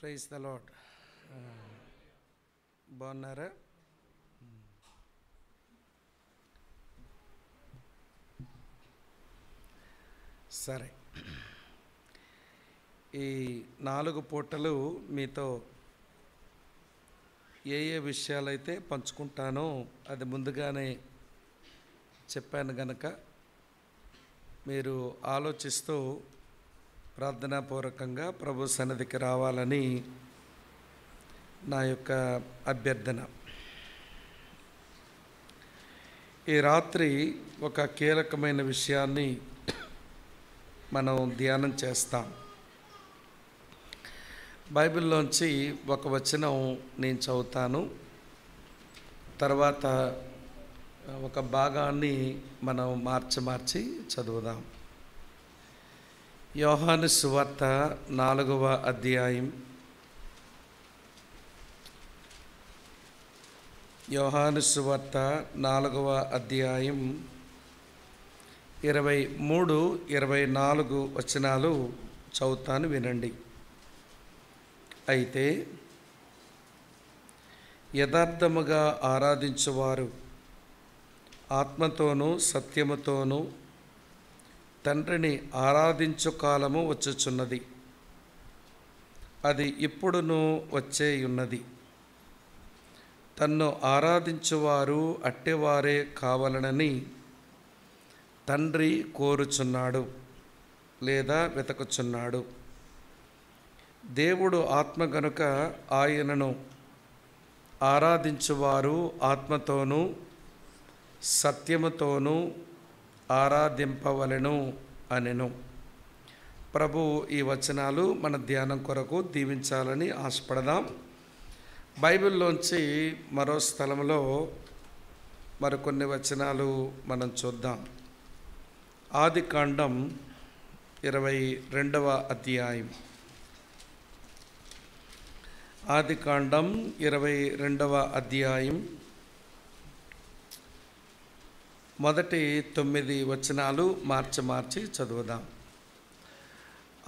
Praise the lord. బాగున్నారా? సరే, ఈ 4 పూటలు మీతో ఏ విషయాలైతే పంచుకుంటానో అది ముందుగానే చెప్పాను గనక మీరు ఆలోచిస్తూ ప్రార్థనాపూర్వకంగా ప్రభు సన్నిధికి రావాలని నా యొక్క అభ్యర్థన. ఈ రాత్రి ఒక కీలకమైన విషయాన్ని మనం ధ్యానం చేస్తాం. బైబిల్లోంచి ఒక వచనం నేను చదువుతాను, తర్వాత ఒక భాగాన్ని మనం మార్చి చదువుదాం. యోహాను సువార్త 4వ అధ్యాయం. యోహాను సువార్త 4వ అధ్యాయం 23, 24 వచనాలు చదువుతాను, వినండి. అయితే యథార్థముగా ఆరాధించువారు ఆత్మతోనూ సత్యముతోనూ తండ్రిని ఆరాధించు కాలము వచ్చుచున్నది, అది ఇప్పుడును వచ్చేయున్నది. తన్ను ఆరాధించువారు అట్టివారే కావాలనని తండ్రి కోరుచున్నాడు లేదా వెతకుచున్నాడు. దేవుడు ఆత్మ గనుక ఆయనను ఆరాధించువారు ఆత్మతోనూ సత్యముతోనూ ఆరాధింపవలెను అనెను. ప్రభు ఈ వచనాలు మన ధ్యానం కొరకు దీవించాలని ఆశపడదాం. బైబిల్లోంచి మరో స్థలంలో మరికొన్ని వచనాలు మనం చూద్దాం. ఆదికాండం 22వ అధ్యాయం. ఆదికాండం 22వ అధ్యాయం మొదటి 9 వచనాలు మార్చి చదువుదాం.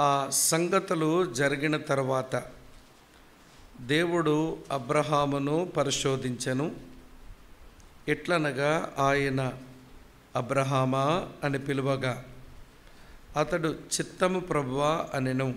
ఆ సంగతులు జరిగిన తరువాత దేవుడు అబ్రహామును పరిశోధించెను. ఎట్లనగా ఆయన అబ్రహామా అని పిలువగా అతడు చిత్తము ప్రభువా అనెను.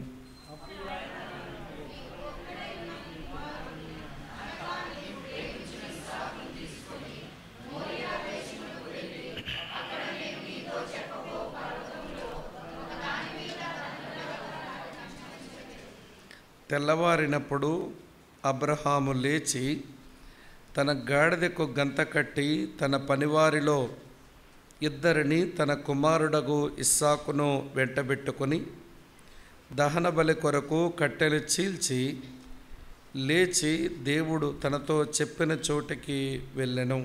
తెల్లవారినప్పుడు అబ్రహాము లేచి తన గాడిదకు గంత కట్టి తన పనివారిలో 2 తన కుమారుడగు ఇస్సాకును వెంటబెట్టుకొని దహన బలి కొరకు కట్టెలు చీల్చి లేచి దేవుడు తనతో చెప్పిన చోటికి వెళ్ళెను.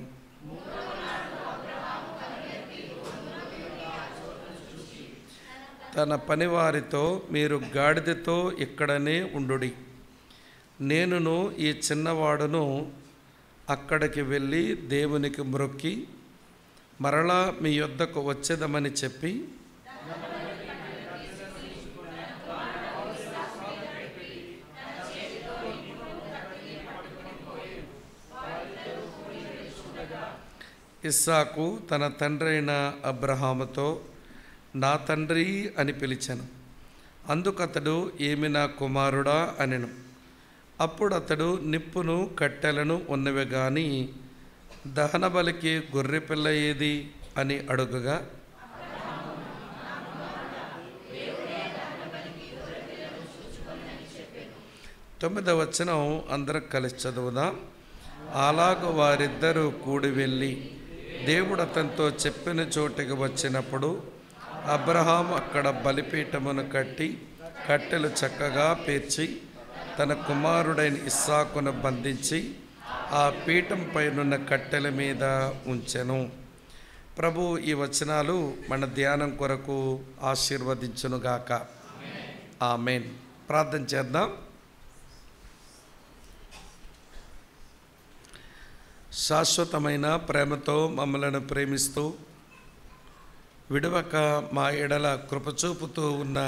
తన పనివారితో, మీరు గాడిదతో ఇక్కడనే ఉండుడి, నేనును ఈ చిన్నవాడును అక్కడికి వెళ్ళి దేవునికి మ్రొక్కి మరలా మీ యొద్దకు వచ్చేదమని చెప్పి ఇస్సాకు తన తండ్రి అయిన అబ్రహాముతో, నా తండ్రి అని పిలిచెను. అందుకతడు, ఏమి నా కుమారుడా అనెను. అప్పుడు అతడు నిప్పును కట్టెలను ఉన్నవి గాని దహన బలికి గొర్రెపిల్ల ఏది అని అడుగగా, తొమ్మిదవ వచనం అందరం కలిసి చదువుదాం. అలాగ వారిద్దరూ కూడి వెళ్ళి దేవుడు అతనితో చెప్పిన చోటికి వచ్చినప్పుడు అబ్రహాము అక్కడ బలిపీఠమును కట్టి కట్టెలు చక్కగా పేర్చి తన కుమారుడైన ఇస్సాకును బంధించి ఆ పీఠం పైనున్న కట్టెల మీద ఉంచెను. ప్రభు ఈ వచనాలు మన ధ్యానం కొరకు ఆశీర్వదించునుగాక. ఆమేన్. ప్రార్థన చేద్దాం. శాశ్వతమైన ప్రేమతో మమ్మలను ప్రేమిస్తూ విడవక మా ఎడల కృపచూపుతూ ఉన్న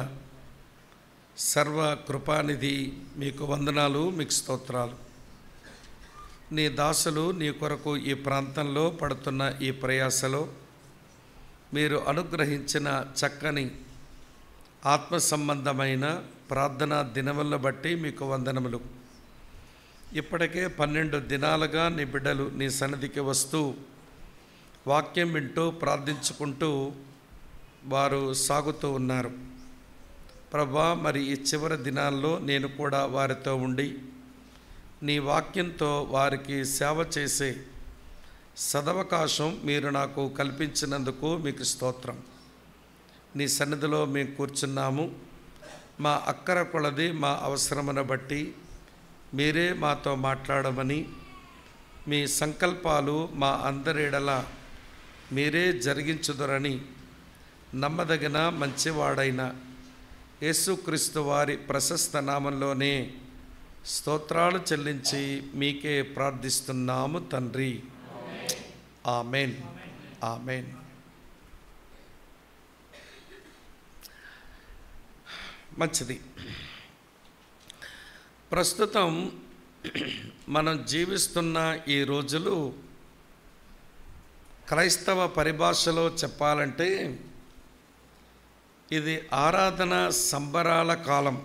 సర్వ కృపానిధి మీకు వందనాలు, మీకు స్తోత్రాలు. నీ దాసులు నీ కొరకు ఈ ప్రాంతంలో పడుతున్న ఈ ప్రయాసలో మీరు అనుగ్రహించిన చక్కని ఆత్మ సంబంధమైన ప్రార్థనా దినములను బట్టి మీకు వందనములు. ఇప్పటికే 12 దినాలుగా నీ బిడ్డలు నీ సన్నిధికి వస్తూ వాక్యం వింటూ ప్రార్థించుకుంటూ వారు సాగుతూ ఉన్నారు. ప్రభా, మరి ఈ చివరి దినాల్లో నేను కూడా వారితో ఉండి నీ వాక్యంతో వారికి సేవ చేసే సదవకాశం మీరు నాకు కల్పించినందుకు మీకు స్తోత్రం. నీ సన్నిధిలో మేము కూర్చున్నాము. మా అక్కర కొలది మా అవసరమును బట్టి మీరే మాతో మాట్లాడమని, మీ సంకల్పాలు మా అందరిడల మీరే జరిగించుదురని నమ్మదగిన మంచివాడైన యేసుక్రీస్తు వారి ప్రశస్త నామంలోనే స్తోత్రాలు చెల్లించి మీకే ప్రార్థిస్తున్నాము తండ్రి. Amen, amen. మంచిది. ప్రస్తుతం మనం జీవిస్తున్న ఈ రోజులు క్రైస్తవ పరిభాషలో చెప్పాలంటే ఇది ఆరాధన సంబరాల కాలం.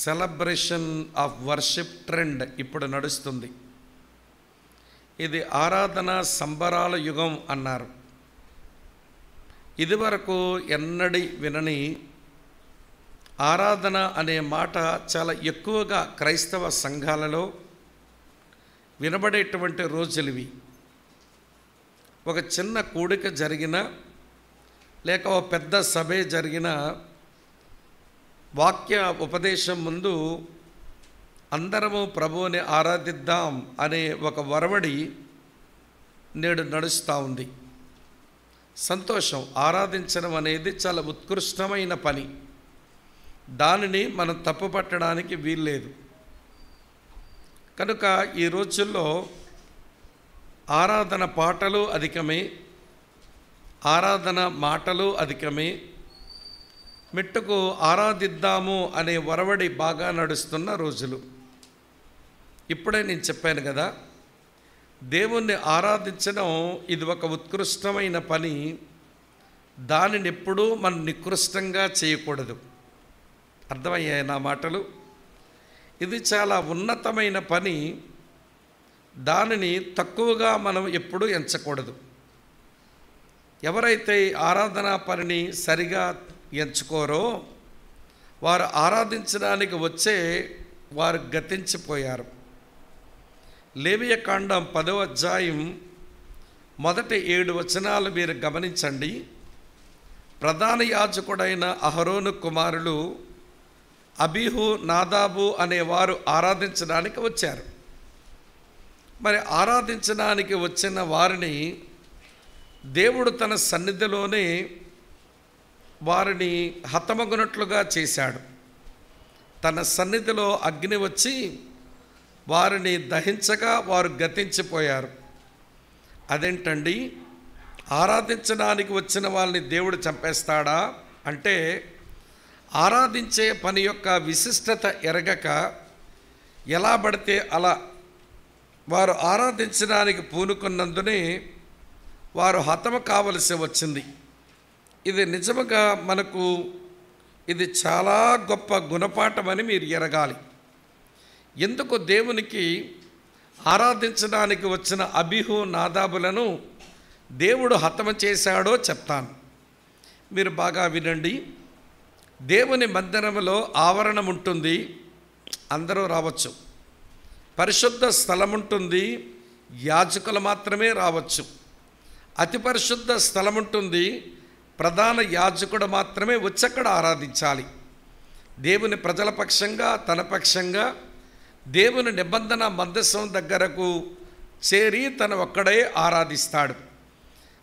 సెలబ్రేషన్ ఆఫ్ వర్షిప్ ట్రెండ్ ఇప్పుడు నడుస్తుంది. ఇది ఆరాధన సంబరాల యుగం అన్నారు. ఇదివరకు ఎన్నడి వినని ఆరాధన అనే మాట చాలా ఎక్కువగా క్రైస్తవ సంఘాలలో వినబడేటువంటి రోజులు ఇవి. ఒక చిన్న కూడిక జరిగిన లేక ఒక పెద్ద సభే జరిగిన వాక్య ఉపదేశం ముందు అందరము ప్రభువుని ఆరాధిద్దాం అనే ఒక వరవడి నేడు నడుస్తూ ఉంది. సంతోషం. ఆరాధించడం అనేది చాలా ఉత్కృష్టమైన పని. దానిని మనం తప్పుపట్టడానికి వీల్లేదు. కనుక ఈ రోజుల్లో ఆరాధన పాటలు అధికమే, ఆరాధన మాటలు అధికమే, మెట్టుకు ఆరాధిద్దాము అనే వరవడి బాగా నడుస్తున్న రోజులు. ఇప్పుడే నేను చెప్పాను కదా, దేవుణ్ణి ఆరాధించడం ఇది ఒక ఉత్కృష్టమైన పని. దానిని ఎప్పుడూ మనం నికృష్టంగా చేయకూడదు. అర్థమయ్యాయి నా మాటలు? ఇది చాలా ఉన్నతమైన పని. దానిని తక్కువగా మనం ఎప్పుడూ ఎంచకూడదు. ఎవరైతే ఆరాధనా పనిని సరిగా ఎంచుకోరో వారు ఆరాధించడానికి వచ్చే వారు గతించిపోయారు. లేవియ కాండం 10వ అధ్యాయం మొదటి 7 వచనాలు మీరు గమనించండి. ప్రధాన యాజకుడైన అహరోను కుమారులు అబీహు, నాదాబు అనేవారు ఆరాధించడానికి వచ్చారు. మరి ఆరాధించడానికి వచ్చిన వారిని దేవుడు తన సన్నిధిలోనే వారిని హతమగునట్లుగా చేశాడు. తన సన్నిధిలో అగ్ని వచ్చి వారిని దహించగా వారు గతించిపోయారు. అదేంటండి, ఆరాధించడానికి వచ్చిన వాళ్ళని దేవుడు చంపేస్తాడా అంటే, ఆరాధించే పని యొక్క విశిష్టత ఎరగక ఎలా పడితే అలా వారు ఆరాధించడానికి పూనుకున్నందునే వారు హతము కావలసి వచ్చింది. ఇది నిజముగా మనకు ఇది చాలా గొప్ప గుణపాఠమని మీరు ఎరగాలి. ఎందుకు దేవునికి ఆరాధించడానికి వచ్చిన అబీహు, నాదాబులను దేవుడు హతము చేశాడో చెప్తాను. మీరు బాగా వినండి. దేవుని మందిరంలో ఆవరణం ఉంటుంది, అందరూ రావచ్చు. పరిశుద్ధ స్థలం ఉంటుంది, యాజకులు మాత్రమే రావచ్చు. అతి పరిశుద్ధ స్థలం ఉంటుంది, ప్రధాన యాజకుడు మాత్రమే వచ్చి అక్కడ ఆరాధించాలి. దేవుని ప్రజల పక్షంగా, తన పక్షంగా దేవుని నిబంధన మందసం దగ్గరకు చేరి తను ఒక్కడే ఆరాధిస్తాడు.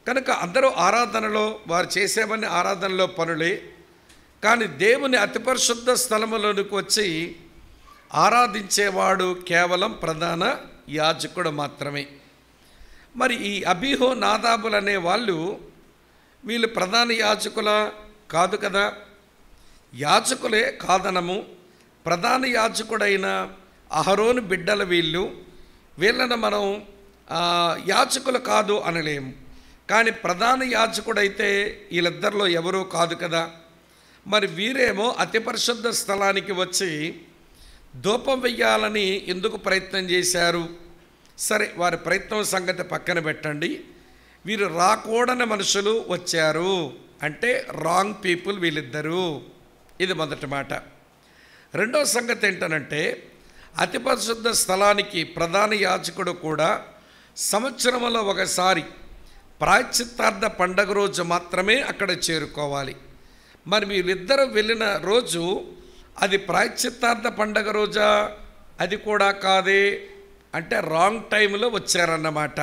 కనుక అందరూ ఆరాధనలో వారు చేసేవన్నీ ఆరాధనలో పనులే. కానీ దేవుని అతి పరిశుద్ధ స్థలములోనికి వచ్చి ఆరాధించేవాడు కేవలం ప్రధాన యాజకుడు మాత్రమే. మరి ఈ అబీహు, నాదాబులు అనే వీళ్ళు ప్రధాన యాజకుల కాదు కదా. యాజకులే కాదనము, ప్రధాన యాజకుడైన అహరోను బిడ్డల వీళ్ళను మనం యాజకులు కాదు అనలేము. కానీ ప్రధాన యాజకుడైతే వీళ్ళిద్దరిలో ఎవరూ కాదు కదా. మరి వీరేమో అతి పరిశుద్ధ స్థలానికి వచ్చి ధూపం వెయ్యాలని ఎందుకు ప్రయత్నం చేశారు? సరే, వారి ప్రయత్నం సంగతి పక్కన పెట్టండి. వీరు రాకూడని మనుషులు వచ్చారు అంటే రాంగ్ పీపుల్ వీళ్ళిద్దరూ. ఇది మొదటి మాట. రెండో సంగతి ఏంటనంటే, అతి పరిశుద్ధ స్థలానికి ప్రధాన యాజకుడు కూడా సంవత్సరంలో ఒకసారి ప్రాయశ్చిత్తార్థ పండగ రోజు మాత్రమే అక్కడ చేరుకోవాలి. మరి వీళ్ళిద్దరూ వెళ్ళిన రోజు అది ప్రాయశ్చిత్తార్థ పండగ రోజా? అది కూడా కాదే. అంటే రాంగ్ టైంలో వచ్చారన్నమాట.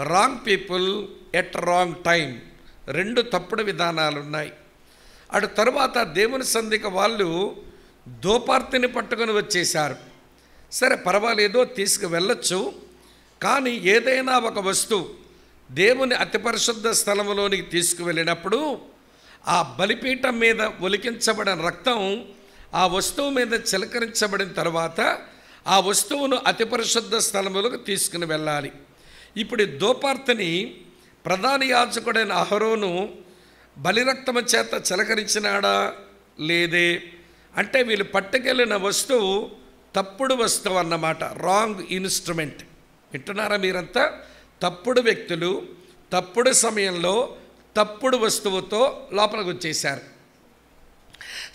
Wrong people at wrong time. రెండు తప్పుడు విధానాలు ఉన్నాయి. అటు తరువాత దేవుని సంధికి వాళ్ళు ధూపార్తిని పట్టుకొని వచ్చేశారు. సరే, పర్వాలేదో తీసుకు వెళ్ళొచ్చు. కానీ ఏదైనా ఒక వస్తువు దేవుని అతి పరిశుద్ధ స్థలంలోనికి తీసుకువెళ్ళినప్పుడు ఆ బలిపీఠం మీద ఒలికించబడిన రక్తం ఆ వస్తువు మీద చిలకరించబడిన తర్వాత ఆ వస్తువును అతి పరిశుద్ధ స్థలములకు తీసుకుని వెళ్ళాలి. ఇప్పుడు ఈ ధూపార్తిని ప్రధాన యాజకుడైన అహరోను బలిరక్తము చేత చిలకరించినాడా? లేదే. అంటే వీళ్ళు పట్టుకెళ్ళిన వస్తువు తప్పుడు వస్తువు అన్నమాట. Wrong instrument. వింటున్నారా మీరంతా? తప్పుడు వ్యక్తులు తప్పుడు సమయంలో తప్పుడు వస్తువుతో లోపలికి వచ్చేశారు.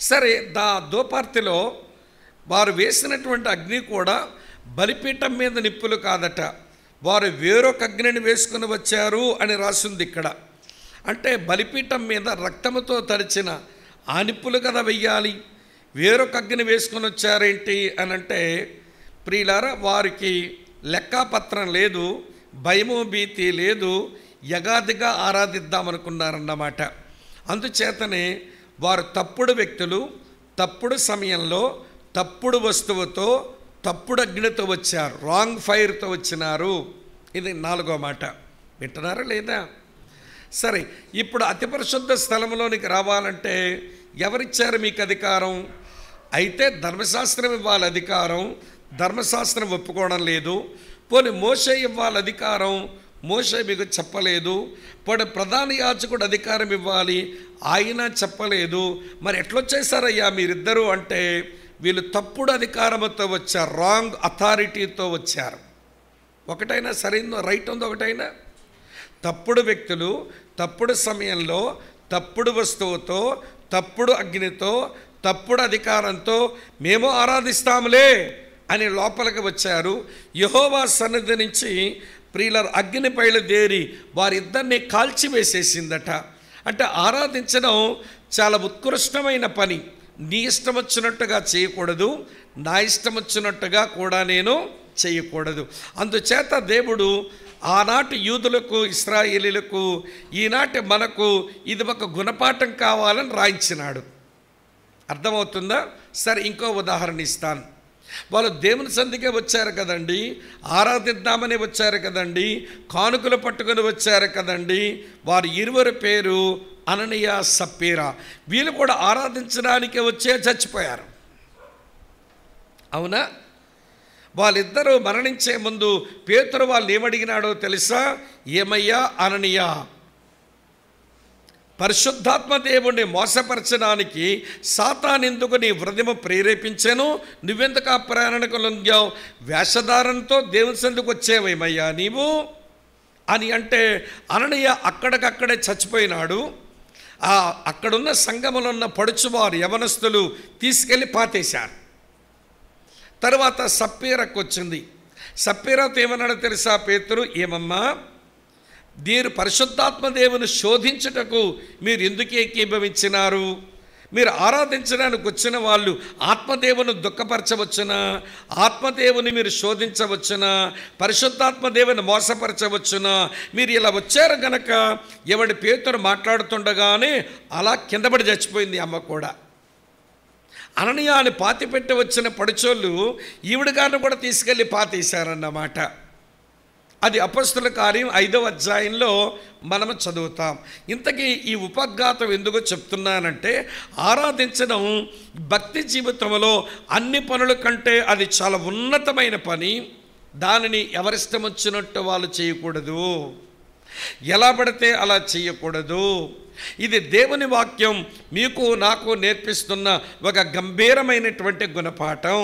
సరే, ధూపార్తిలో వారు వేసినటువంటి అగ్ని కూడా బలిపీఠం మీద నిప్పులు కాదట, వారు వేరొక అగ్నిని వేసుకుని వచ్చారు అని రాసింది ఇక్కడ. అంటే బలిపీఠం మీద రక్తముతో తడిచిన ఆ నిప్పులు కదా వెయ్యాలి, వేరొక అగ్ని వేసుకొని వచ్చారేంటి అని అంటే, ప్రియులారా, వారికి లెక్కాపత్రం లేదు, భయము భీతి లేదు, యగాదిగా ఆరాధిద్దామనుకున్నారన్నమాట. అందుచేతనే వారు తప్పుడు వ్యక్తులు తప్పుడు సమయంలో తప్పుడు వస్తువుతో తప్పుడు అగ్నితో వచ్చారు, రాంగ్ ఫైర్తో వచ్చినారు. ఇది నాలుగో మాట. వింటున్నారా లేదా? సరే, ఇప్పుడు అతి పరిశుద్ధ స్థలంలోనికి రావాలంటే ఎవరిచ్చారు మీకు అధికారం? అయితే ధర్మశాస్త్రం ఇవ్వాలి అధికారం, ధర్మశాస్త్రం ఒప్పుకోవడం లేదు. పోనీ మోషే ఇవ్వాలి అధికారం, మోషే మీకు చెప్పలేదు. పోనీ ప్రధాన యాజకుడు అధికారం ఇవ్వాలి, ఆయన చెప్పలేదు. మరి ఎట్లొచ్చేసారయ్యా మీరిద్దరూ అంటే, వీళ్ళు తప్పుడు అధికారంతో వచ్చారు, రాంగ్ అథారిటీతో వచ్చారు. ఒకటైనా సరైన రైట్ ఉందో? ఒకటైనా తప్పుడు వ్యక్తులు తప్పుడు సమయంలో తప్పుడు వస్తువుతో తప్పుడు అగ్నితో తప్పుడు అధికారంతో మేము ఆరాధిస్తాములే అని లోపలికి వచ్చారు. యెహోవా సన్నిధి నుంచి ప్రియుల అగ్ని బయలుదేరి వారిద్దరిని కాల్చివేసేసిందట. అంటే ఆరాధించడం చాలా ఉత్కృష్టమైన పని. నీ ఇష్టం వచ్చినట్టుగా చేయకూడదు, నా ఇష్టం వచ్చినట్టుగా కూడా నేను చేయకూడదు. అందుచేత దేవుడు ఆనాటి యూదులకు ఇశ్రాయేలీలకు ఈనాటి మనకు ఇది ఒక గుణపాఠం కావాలని రాయించినాడు. అర్థమవుతుందా? సరే, ఇంకో ఉదాహరణ ఇస్తాను. వాళ్ళు దేవుని సంధికే వచ్చారు కదండి, ఆరాధిద్దామని వచ్చారు కదండి, కానుకలు పట్టుకొని వచ్చారు కదండి. వారి ఇరువురి పేరు అననీయ సప్పీరా. వీళ్ళు కూడా ఆరాధించడానికి వచ్చే చచ్చిపోయారు. అవునా? వాళ్ళిద్దరూ మరణించే ముందు పేతురు వాళ్ళు ఏమడిగినాడో తెలుసా? ఏమయ్యా అననీయ, పరిశుద్ధాత్మ దేవుణ్ణి మోసపరచడానికి సాతానెందుకు నీ హృదయము ప్రేరేపించాను? నువ్వెందుకు ఆ ప్రేరణకు లొంగావు? వేషధారణతో దేవుని సందుకు వచ్చేవేమయ్యా నీవు అని అంటే, అననీయ అక్కడికక్కడే చచ్చిపోయినాడు. అక్కడున్న సంఘములో ఉన్న పడుచువారు యవనస్తులు తీసుకెళ్ళి పాతేశారు. తర్వాత సప్పీరకు వచ్చింది. సప్పీరాతో ఏమన్నాడో తెలుసా పేతురు? ఏమమ్మా, మీరు పరిశుద్ధాత్మ దేవుని శోధించుటకు మీరు ఎందుకు ఏకీభవించినారు? మీరు ఆరాధించడానికి వచ్చిన వాళ్ళు ఆత్మదేవుని దుఃఖపరచవచ్చునా? ఆత్మదేవుని మీరు శోధించవచ్చునా? పరిశుద్ధాత్మదేవుని మోసపరచవచ్చునా? మీరు ఇలా వచ్చారు గనక ఎవడి పేతురు మాట్లాడుతుండగానే అలా కిందపడి చచ్చిపోయింది అమ్మ కూడా. అననీయాని పాతిపెట్టి వచ్చిన పడుచోళ్ళు ఈవిడ గారిని కూడా తీసుకెళ్ళి పాతేశారన్నమాట. అది అపొస్తలుల కార్యం 5వ అధ్యాయంలో మనము చదువుతాం. ఇంతకీ ఈ ఉపఘాతం ఎందుకు చెప్తున్నానంటే, ఆరాధించడం భక్తి జీవితంలో అన్ని పనుల కంటే అది చాలా ఉన్నతమైన పని. దానిని ఎవరిష్టం వచ్చినట్టు వాళ్ళు చేయకూడదు, ఎలా పడితే అలా చేయకూడదు. ఇది దేవుని వాక్యం మీకు నాకు నేర్పిస్తున్న ఒక గంభీరమైనటువంటి గుణపాఠం.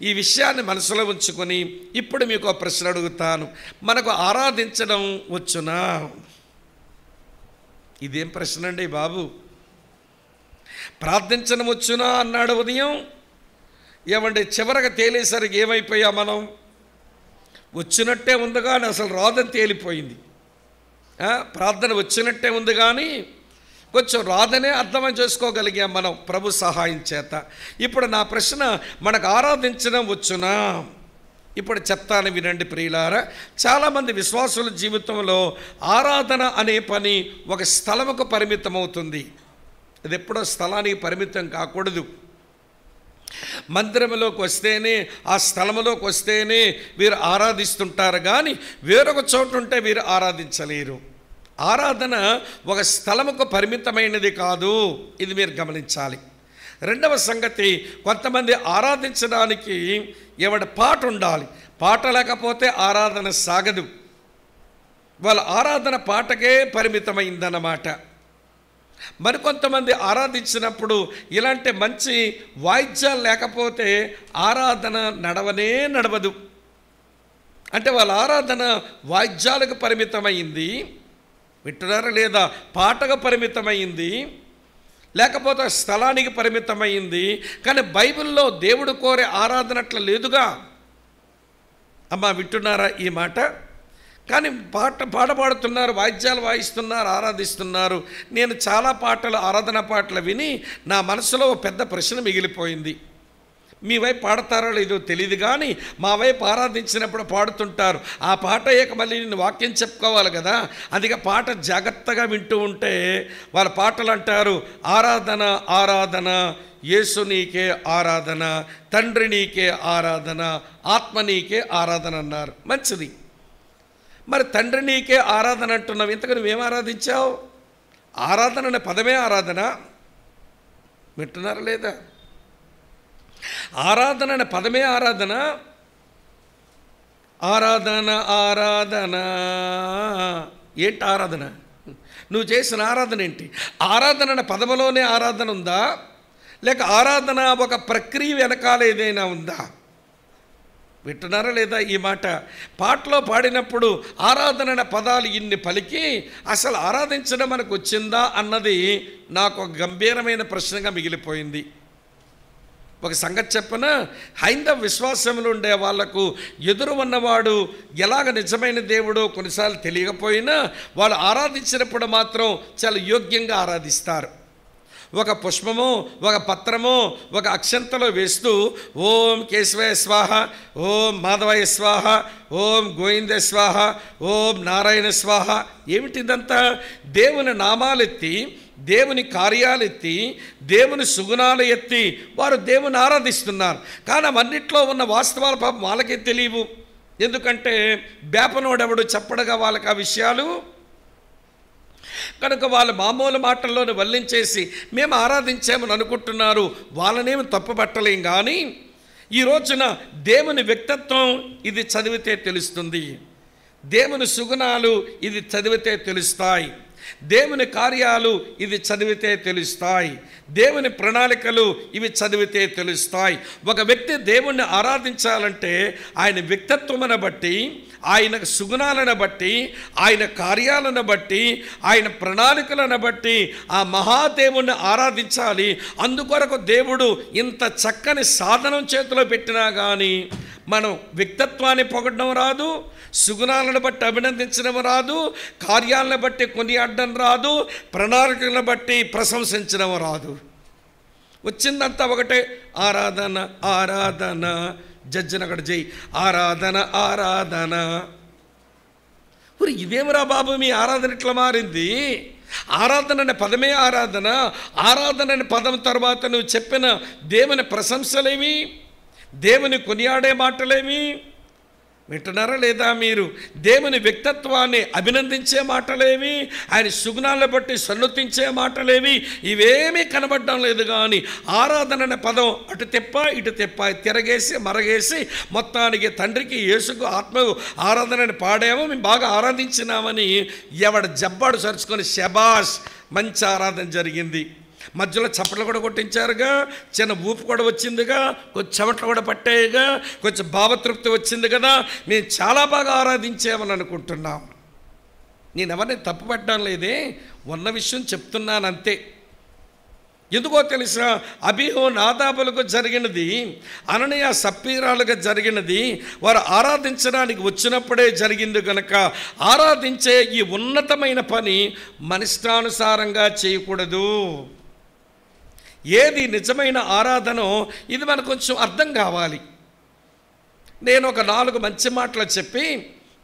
ఈ విషయాన్ని మనసులో ఉంచుకొని ఇప్పుడు మీకు ఒక ప్రశ్న అడుగుతాను. మనకు ఆరాధించడం వచ్చునా? ఇదేం ప్రశ్న అండి బాబు? ప్రార్థించడం వచ్చునా అన్నాడు ఉదయం. ఏమండి చివరగా తేలేసరికి ఏమైపోయా మనం? వచ్చినట్టే ఉంది కానీ అసలు రాదని తేలిపోయింది. ప్రార్థన వచ్చినట్టే ఉంది కానీ కొంచెం రాదనే అర్థం చేసుకోగలిగాం మనం ప్రభు సహాయం చేత. ఇప్పుడు నా ప్రశ్న, మనకు ఆరాధించడం వచ్చునా? ఇప్పుడు చెప్తాను వినండి ప్రియులారా. చాలామంది విశ్వాసుల జీవితంలో ఆరాధన అనే పని ఒక స్థలముకు పరిమితం అవుతుంది. అది ఎప్పుడో స్థలానికి పరిమితం కాకూడదు. మందిరంలోకి వస్తేనే, ఆ స్థలంలోకి వస్తేనే వీరు ఆరాధిస్తుంటారు కానీ వేరొక చోటు ఉంటే వీరు ఆరాధించలేరు. ఆరాధన ఒక స్థలముకు పరిమితమైనది కాదు, ఇది మీరు గమనించాలి. రెండవ సంగతి, కొంతమంది ఆరాధించడానికి పాట ఉండాలి. పాట లేకపోతే ఆరాధన సాగదు. వాళ్ళ ఆరాధన పాటకే పరిమితమైందన్నమాట. మరికొంతమంది ఆరాధించినప్పుడు ఇలాంటి మంచి వాయిద్యాలు లేకపోతే ఆరాధన నడవదు. అంటే వాళ్ళ ఆరాధన వాయిద్యాలకు పరిమితమైంది, వింటున్నారా లేదా? పాటకు పరిమితమైంది, లేకపోతే స్థలానికి పరిమితమైంది. కానీ బైబిల్లో దేవుడు కోరే ఆరాధన అట్లా లేదుగా. అమ్మా వింటున్నారా ఈ మాట? కానీ పాట పాడుతున్నారు, వాయిద్యాలు వాయిస్తున్నారు, ఆరాధిస్తున్నారు. నేను చాలా పాటలు, ఆరాధన పాటలు విని నా మనసులో పెద్ద ప్రశ్న మిగిలిపోయింది. మీ వైపు పాడతారో లేదో తెలియదు కానీ మా వైపు ఆరాధించినప్పుడు పాడుతుంటారు. ఆ పాట అయ్యాక మళ్ళీ నేను వాక్యం చెప్పుకోవాలి కదా. అందుకే పాట జాగ్రత్తగా వింటూ ఉంటే వాళ్ళ పాటలు అంటారు, ఆరాధన ఆరాధన, యేసు నీకే ఆరాధన, తండ్రి నీకే ఆరాధన, ఆత్మ నీకే ఆరాధన అన్నారు. మంచిది. మరి తండ్రి నీకే ఆరాధన అంటున్నావు, ఇంతకు నువ్వేం ఆరాధించావు? ఆరాధన అనే పదమే ఆరాధన. వింటున్నారా లేదా? ఆరాధన అనే పదమే ఆరాధన. ఆరాధన ఆరాధన ఏంటి ఆరాధన? నువ్వు చేసిన ఆరాధన ఏంటి? ఆరాధన అనే పదములోనే ఆరాధన ఉందా, లేక ఆరాధన ఒక ప్రక్రియ వెనకాల ఏదైనా ఉందా? వింటున్నారా లేదా ఈ మాట? పాటలో పాడినప్పుడు ఆరాధన అనే పదాలు ఇన్ని పలికి అసలు ఆరాధించడం మనకు వచ్చిందా అన్నది నాకు ఒక గంభీరమైన ప్రశ్నగా మిగిలిపోయింది. ఒక సంగతి చెప్పన, హైందవ విశ్వాసంలో ఉండే వాళ్లకు ఎదురు ఉన్నవాడు ఎలాగ నిజమైన దేవుడో కొన్నిసార్లు తెలియకపోయినా వాళ్ళు ఆరాధించినప్పుడు మాత్రం చాలా యోగ్యంగా ఆరాధిస్తారు. ఒక పుష్పము, ఒక పత్రము, ఒక అక్షంతలో వేస్తూ ఓం కేశవాయ స్వాహ, ఓం మాధవాయ స్వాహ, ఓం గోవింద స్వాహ, ఓం నారాయణ స్వాహ. ఏమిటిదంతా? దేవుని నామాలెత్తి, దేవుని కార్యాలెత్తి, దేవుని సుగుణాలు ఎత్తి వారు దేవుని ఆరాధిస్తున్నారు. కానీ అవన్నిట్లో ఉన్న వాస్తవాల పాపం వాళ్ళకే తెలియవు. ఎందుకంటే బేపనోడెవడు చెప్పడగా వాళ్ళకి ఆ విషయాలు. కనుక వాళ్ళ మామూలు మాటల్లోనే వల్లించేసి మేము ఆరాధించామని అనుకుంటున్నారు. వాళ్ళనేమి తప్పుపట్టలేం. కానీ ఈ రోజున దేవుని వ్యక్తిత్వం ఇది చదివితే తెలుస్తుంది, దేవుని సుగుణాలు ఇది చదివితే తెలుస్తాయి, దేవుని కార్యాలు ఇది చదివితే తెలుస్తాయి, దేవుని ప్రణాళికలు ఇవి చదివితే తెలుస్తాయి. ఒక వ్యక్తి దేవుణ్ణి ఆరాధించాలంటే ఆయన వ్యక్తిత్వమును బట్టి, ఆయన సుగుణాలను బట్టి, ఆయన కార్యాలను బట్టి, ఆయన ప్రణాళికలను బట్టి ఆ మహాదేవుణ్ణి ఆరాధించాలి. అందుకొరకు దేవుడు ఇంత చక్కని సాధనం చేతిలో పెట్టినా కానీ మనం వ్యక్తిత్వాన్ని పొగడడం రాదు, సుగుణాలను బట్టి అభినందించడం రాదు, కార్యాలను బట్టి కొనియాడడం రాదు, ప్రణాళికలను బట్టి ప్రశంసించడం రాదు. వచ్చిందంతా ఒకటే, ఆరాధన ఆరాధన, జడ్జనగడ జై, ఆరాధన ఆరాధన. ఇదేమిరా బాబు మీ ఆరాధన ఇట్లా మారింది? ఆరాధన అనే పదమే ఆరాధన. ఆరాధన అనే పదం తర్వాత నువ్వు చెప్పిన దేవుని ప్రశంసలేమి, దేవుని కొనియాడే మాటలేమి? వింటున్నారా లేదా మీరు? దేవుని వ్యక్తిత్వాన్ని అభినందించే మాటలేవి, ఆయన సుగుణాలను బట్టి సన్నుతించే మాటలేవి, ఇవేమీ కనబడడం లేదు. కానీ ఆరాధన అనే పదం అటు తెప్ప ఇటు తెప్ప తిరగేసి మరగేసి మొత్తానికి తండ్రికి యేసుకు ఆత్మకు ఆరాధనని పాడాము, మేము బాగా ఆరాధించినామని ఎవడ జబ్బాడు సరుచుకొని శబాష్ మంచి ఆరాధన జరిగింది. మధ్యలో చప్పట్లు కూడా కొట్టించారుగా, చిన్న ఊపు కూడా వచ్చిందిగా, కొంచెం చెమట్లు కూడా పట్టాయిగా, కొంచెం భావతృప్తి వచ్చింది కదా, మేము చాలా బాగా ఆరాధించామని అనుకుంటున్నాం. నేను ఎవరిని తప్పు పట్టడం లేదే, ఉన్న విషయం చెప్తున్నాను అంతే. ఎందుకో తెలుసా? అబీహు నాదాబులకు జరిగినది, అననీయ సప్పీరాలుగా జరిగినది వారు ఆరాధించడానికి వచ్చినప్పుడే జరిగింది కనుక ఆరాధించే ఈ ఉన్నతమైన పని మనిష్టానుసారంగా చేయకూడదు. ఏది నిజమైన ఆరాధనో ఇది మనకు కొంచెం అర్థం కావాలి. నేను ఒక 4 మంచి మాటలు చెప్పి,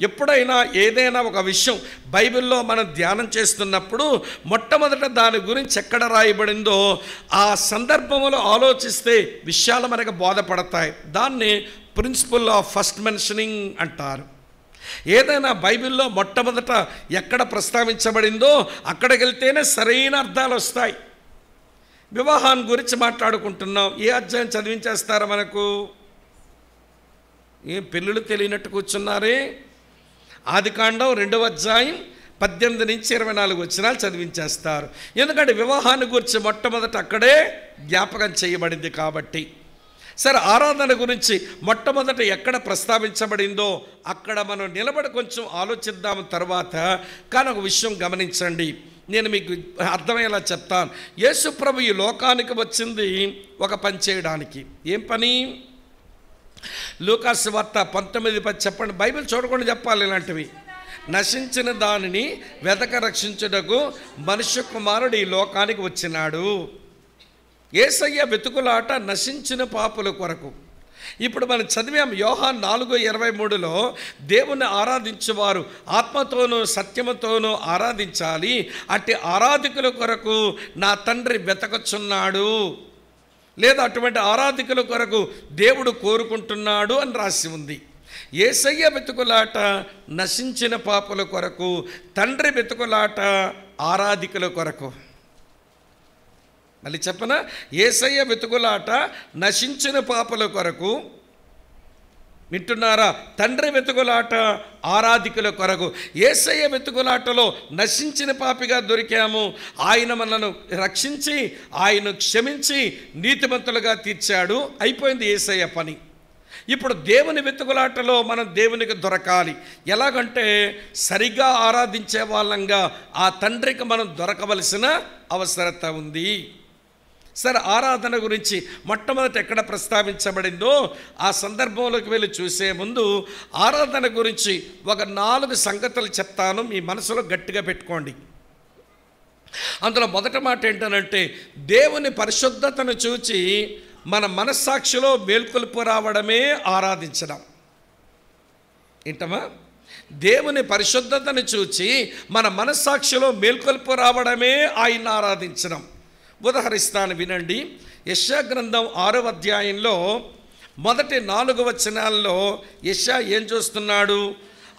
ఎప్పుడైనా ఏదైనా ఒక విషయం బైబిల్లో మనం ధ్యానం చేస్తున్నప్పుడు మొట్టమొదట దాని గురించి ఎక్కడ రాయబడిందో ఆ సందర్భంలో ఆలోచిస్తే విషయాలు మనకు బోధపడతాయి. దాన్ని ప్రిన్సిపల్ ఆఫ్ ఫస్ట్ మెన్షనింగ్ అంటారు. ఏదైనా బైబిల్లో మొట్టమొదట ఎక్కడ ప్రస్తావించబడిందో అక్కడికి వెళ్తేనే సరైన అర్థాలు వస్తాయి. వివాహాన్ని గురించి మాట్లాడుకుంటున్నాం, ఏ అధ్యాయం చదివించేస్తారా మనకు? ఏం పెళ్ళిళ్ళు తెలియనట్టు కూర్చున్నారే? ఆదికాండం 2వ అధ్యాయం 18 నుంచి 24 వచనాలు చదివించేస్తారు. ఎందుకంటే వివాహాన్ని గురించి మొట్టమొదట అక్కడే జ్ఞాపకం చేయబడింది కాబట్టి. సరే, ఆరాధన గురించి మొట్టమొదట ఎక్కడ ప్రస్తావించబడిందో అక్కడ మనం నిలబడి కొంచెం ఆలోచిద్దాము తర్వాత. కానీ ఒక విషయం గమనించండి, నేను మీకు అర్థమయ్యేలా చెప్తాను. యేసు ప్రభు ఈ లోకానికి వచ్చింది ఒక పని చేయడానికి. ఏం పని? లూకాసు వార్త 19:10 చెప్పండి. బైబిల్ చూడకుండా చెప్పాలి ఇలాంటివి. నశించిన దానిని వెతక రక్షించుటకు మనుష్య కుమారుడు ఈ లోకానికి వచ్చినాడు. యేసయ్య వెతుకులాట నశించిన పాపుల కొరకు. ఇప్పుడు మనం చదివాం యోహాను 4:23లో దేవుని ఆరాధించేవారు ఆత్మతోనూ సత్యముతోనూ ఆరాధించాలి, అట్టి ఆరాధికుల కొరకు నా తండ్రి వెతకచున్నాడు, లేదా అటువంటి ఆరాధికుల కొరకు దేవుడు కోరుకుంటున్నాడు అని రాసి ఉంది. యేసయ్య వెతుకులాట నశించిన పాపుల కొరకు, తండ్రి వెతుకులాట ఆరాధికుల కొరకు. మళ్ళీ చెప్పనా? యేసయ్య వెతుకులాట నశించిన పాపుల కొరకు, వింటున్నారా? తండ్రి వెతుకులాట ఆరాధికుల కొరకు. యేసయ్య వెతుకులాటలో నశించిన పాపిగా దొరికాము. ఆయన మనను రక్షించి ఆయన క్షమించి నీతిమంతులుగా తీర్చాడు. అయిపోయింది యేసయ్య పని. ఇప్పుడు దేవుని వెతుకులాటలో మనం దేవునికి దొరకాలి. ఎలాగంటే సరిగ్గా ఆరాధించే వాళ్ళంగా ఆ తండ్రికి మనం దొరకవలసిన అవసరత ఉంది. సరే, ఆరాధన గురించి మొట్టమొదట ఎక్కడ ప్రస్తావించబడిందో ఆ సందర్భంలోకి వెళ్ళి చూసే ముందు ఆరాధన గురించి ఒక 4 సంగతులు చెప్తాను, మీ మనసులో గట్టిగా పెట్టుకోండి. అందులో మొదటి మాట ఏంటనంటే, దేవుని పరిశుద్ధతను చూచి మన మనస్సాక్షిలో మేల్కొల్పు రావడమే ఆరాధించడం. ఏంటమ్మా? దేవుని పరిశుద్ధతను చూచి మన మనస్సాక్షిలో మేల్కొల్పు రావడమే ఆయన ఆరాధించడం. ఉదాహరిస్తాను, వినండి. యెషయా గ్రంథం 6వ అధ్యాయంలో మొదటి 4 వచనాల్లో యెషయా ఏం చూస్తున్నాడు?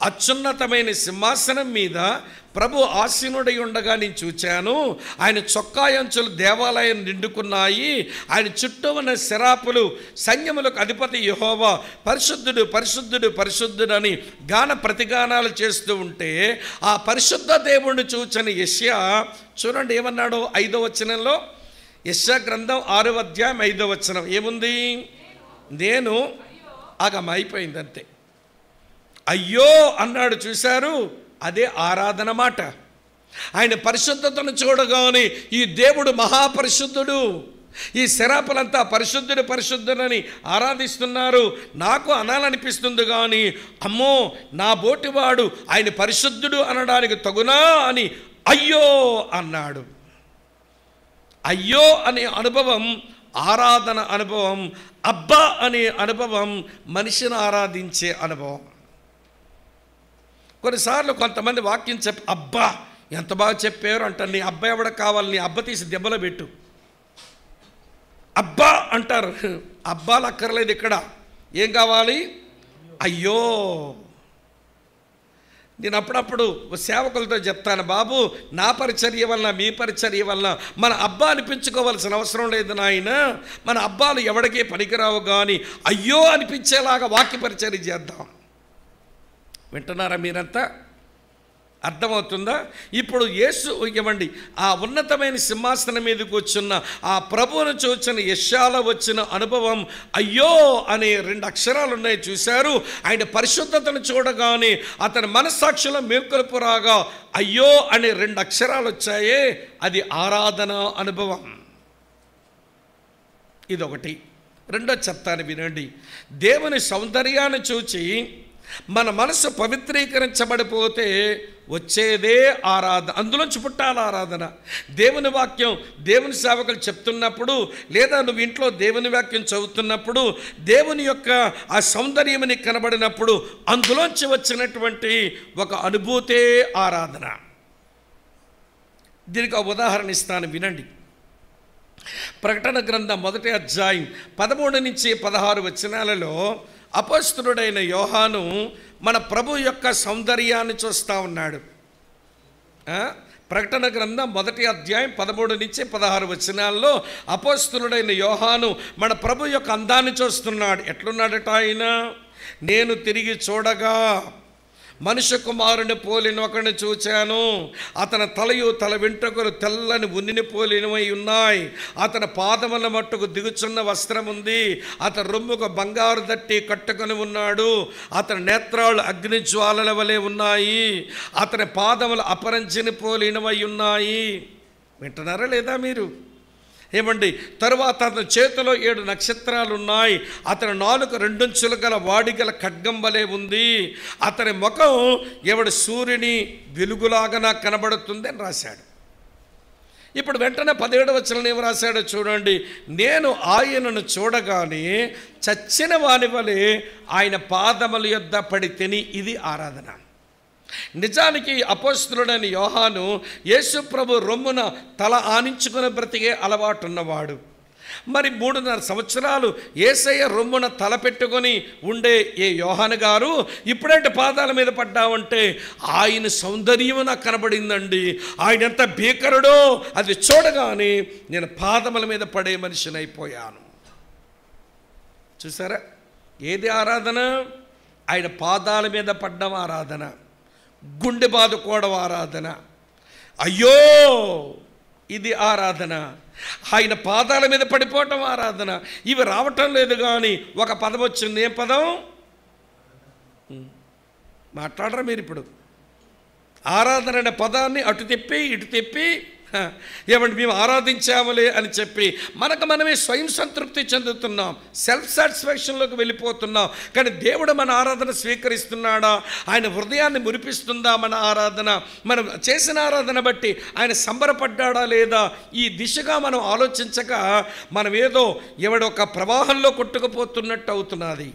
అత్యున్నతమైన సింహాసనం మీద ప్రభు ఆసీనుడై ఉండగా నేను చూచాను. ఆయన చొక్కాయంచులు దేవాలయం నిండుకున్నాయి. ఆయన చుట్టూ ఉన్న శరాపులు సైన్యములకు అధిపతి యెహోవా పరిశుద్ధుడు పరిశుద్ధుడు పరిశుద్ధుడని గాన ప్రతిగానాలు చేస్తూ ఉంటే ఆ పరిశుద్ధ దేవుణ్ణి చూచని యెషయా చూడండి ఏమన్నాడు 5వ వచనంలో. యెషయా గ్రంథం 6వ అధ్యాయం 5వ వచనం ఏముంది? నేను అయిపోయింది అంతే. అయ్యో అన్నాడు. చూశారు? అదే ఆరాధన మాట. ఆయన పరిశుద్ధతను చూడగానే ఈ దేవుడు మహాపరిశుద్ధుడు, ఈ శరాపులంతా పరిశుద్ధుడు పరిశుద్ధుడని ఆరాధిస్తున్నారు. నాకు అనాలనిపిస్తుంది కానీ అమ్మో నా బోటివాడు ఆయన పరిశుద్ధుడు అనడానికి తగునా అని అయ్యో అన్నాడు. అయ్యో అనే అనుభవం ఆరాధన అనుభవం. అబ్బా అనే అనుభవం మనిషిని ఆరాధించే అనుభవం. కొన్నిసార్లు కొంతమంది వాక్యం అబ్బా ఎంత బాగా చెప్పారు అంటారు. నీ అబ్బా ఎవడ కావాలి? నీ అబ్బ తీసి దెబ్బలో పెట్టు. అబ్బా అంటారు. అబ్బాలు అక్కర్లేదు. ఇక్కడ ఏం కావాలి? అయ్యో. నేను అప్పుడప్పుడు సేవకులతో చెప్తాను, బాబు నా పరిచర్య వలన మీ పరిచర్య వలన మన అబ్బా అనిపించుకోవాల్సిన అవసరం లేదు నాయన. మన అబ్బాలు ఎవడికే పనికిరావు, కానీ అయ్యో అనిపించేలాగా వాక్య పరిచర్య చేద్దాం. వింటున్నారా మీరంతా? అర్థమవుతుందా? ఇప్పుడు యేసు ఇవ్వండి, ఆ ఉన్నతమైన సింహాసనం మీదకి వచ్చిన ఆ ప్రభువును చూచిన యెషయాలో వచ్చిన అనుభవం అయ్యో అనే 2 అక్షరాలు ఉన్నాయి, చూశారు. ఆయన పరిశుద్ధతను చూడగానే అతని మనస్సాక్షిలో మేల్కొలుపు రాగా అయ్యో అనే 2 అక్షరాలు వచ్చాయే, అది ఆరాధన అనుభవం. ఇదొకటి. రెండో చెప్తాను వినండి. దేవుని సౌందర్యాన్ని చూచి మన మనసు పవిత్రీకరించబడిపోతే వచ్చేదే ఆరాధన. అందులోంచి పుట్టాలి ఆరాధన. దేవుని వాక్యం దేవుని సేవకులు చెప్తున్నప్పుడు, లేదా నువ్వు ఇంట్లో దేవుని వాక్యం చదువుతున్నప్పుడు దేవుని యొక్క ఆ సౌందర్యం నీకు కనబడినప్పుడు అందులోంచి వచ్చినటువంటి ఒక అనుభూతే ఆరాధన. దీనికి ఒక ఉదాహరణ ఇస్తాను వినండి. ప్రకటన గ్రంథం 1వ అధ్యాయం 13 నుంచి 16 వచనాలలో అపొస్తలుడైన యోహాను మన ప్రభు యొక్క సౌందర్యాన్ని చూస్తూ ఉన్నాడు. ప్రకటన గ్రంథం 1వ అధ్యాయం 13 నుంచి 16 వచనాల్లో అపొస్తలుడైన యోహాను మన ప్రభు యొక్క అందాన్ని చూస్తున్నాడు. ఎట్లున్నాడట ఆయన? నేను తిరిగి చూడగా మనుష్య కుమారుని పోలిన ఒకరిని చూచాను. అతని తలయు తల వెంట్రుకలు తెల్లని ఉన్నిని పోలినవై ఉన్నాయి. అతని పాదముల మట్టుకు దిగుచున్న వస్త్రం ఉంది. అతని రొమ్ముకు బంగారు దట్టి కట్టుకొని ఉన్నాడు. అతని నేత్రాలు అగ్ని జ్వాలల వలె ఉన్నాయి. అతని పాదములు అపరంజిని పోలినవై ఉన్నాయి. వింటున్నారా లేదా మీరు? ఏమండి? తరువాత అతని చేతిలో 7 నక్షత్రాలు ఉన్నాయి. అతని నాలుక 2 అంచులు గల వాడిగల ఖడ్గం వలె ఉంది. అతని ముఖం ఎవడు సూర్యుని వెలుగులాగా కనబడుతుంది అని రాశాడు. ఇప్పుడు వెంటనే 17వ వచనం ఏమి రాశాడో చూడండి. నేను ఆయనను చూడగానే చచ్చిన వాని వలె ఆయన పాదముల యొద్ద పడి తిని. ఇది ఆరాధన. నిజానికి అపొస్తలుడైన యోహాను యేసు ప్రభు రొమ్మున తల ఆనించుకుని బ్రతికే అలవాటు ఉన్నవాడు. మరి 3.5 సంవత్సరాలు యేసయ్య రొమ్మున తల పెట్టుకొని ఉండే ఏ యోహాను గారు ఇప్పుడంటే పాదాల మీద పడ్డామంటే ఆయన సౌందర్యం నాకు కనబడిందండి. ఆయన ఎంత భీకరుడో అది చూడగానే నేను పాదముల మీద పడే మనిషిని అయిపోయాను. చూసారా? ఏది ఆరాధన? ఆయన పాదాల మీద పడ్డం ఆరాధన. గుండె బాదుకోవడం ఆరాధన. అయ్యో ఇది ఆరాధన. ఆయన పాదాల మీద పడిపోవటం ఆరాధన. ఇవి రావటం లేదు, కానీ ఒక పదం వచ్చింది. ఏం పదం? మాట్లాడరా మీరు ఇప్పుడు? ఆరాధన అనే పదాన్ని అటు తిప్పి ఇటు తిప్పి ఏమంటే మేము ఆరాధించామలే అని చెప్పి మనకు మనమే స్వయం సంతృప్తి చెందుతున్నాం, సెల్ఫ్ సాటిస్ఫాక్షన్లోకి వెళ్ళిపోతున్నాం. కానీ దేవుడు మన ఆరాధన స్వీకరిస్తున్నాడా? ఆయన హృదయాన్ని మురిపిస్తుందా మన ఆరాధన? మనం చేసిన ఆరాధన బట్టి ఆయన సంబరపడ్డాడా లేదా? ఈ దిశగా మనం ఆలోచించక మనం ఏదో ఎవడొక ప్రవాహంలో కొట్టుకుపోతున్నట్టు అవుతున్నది.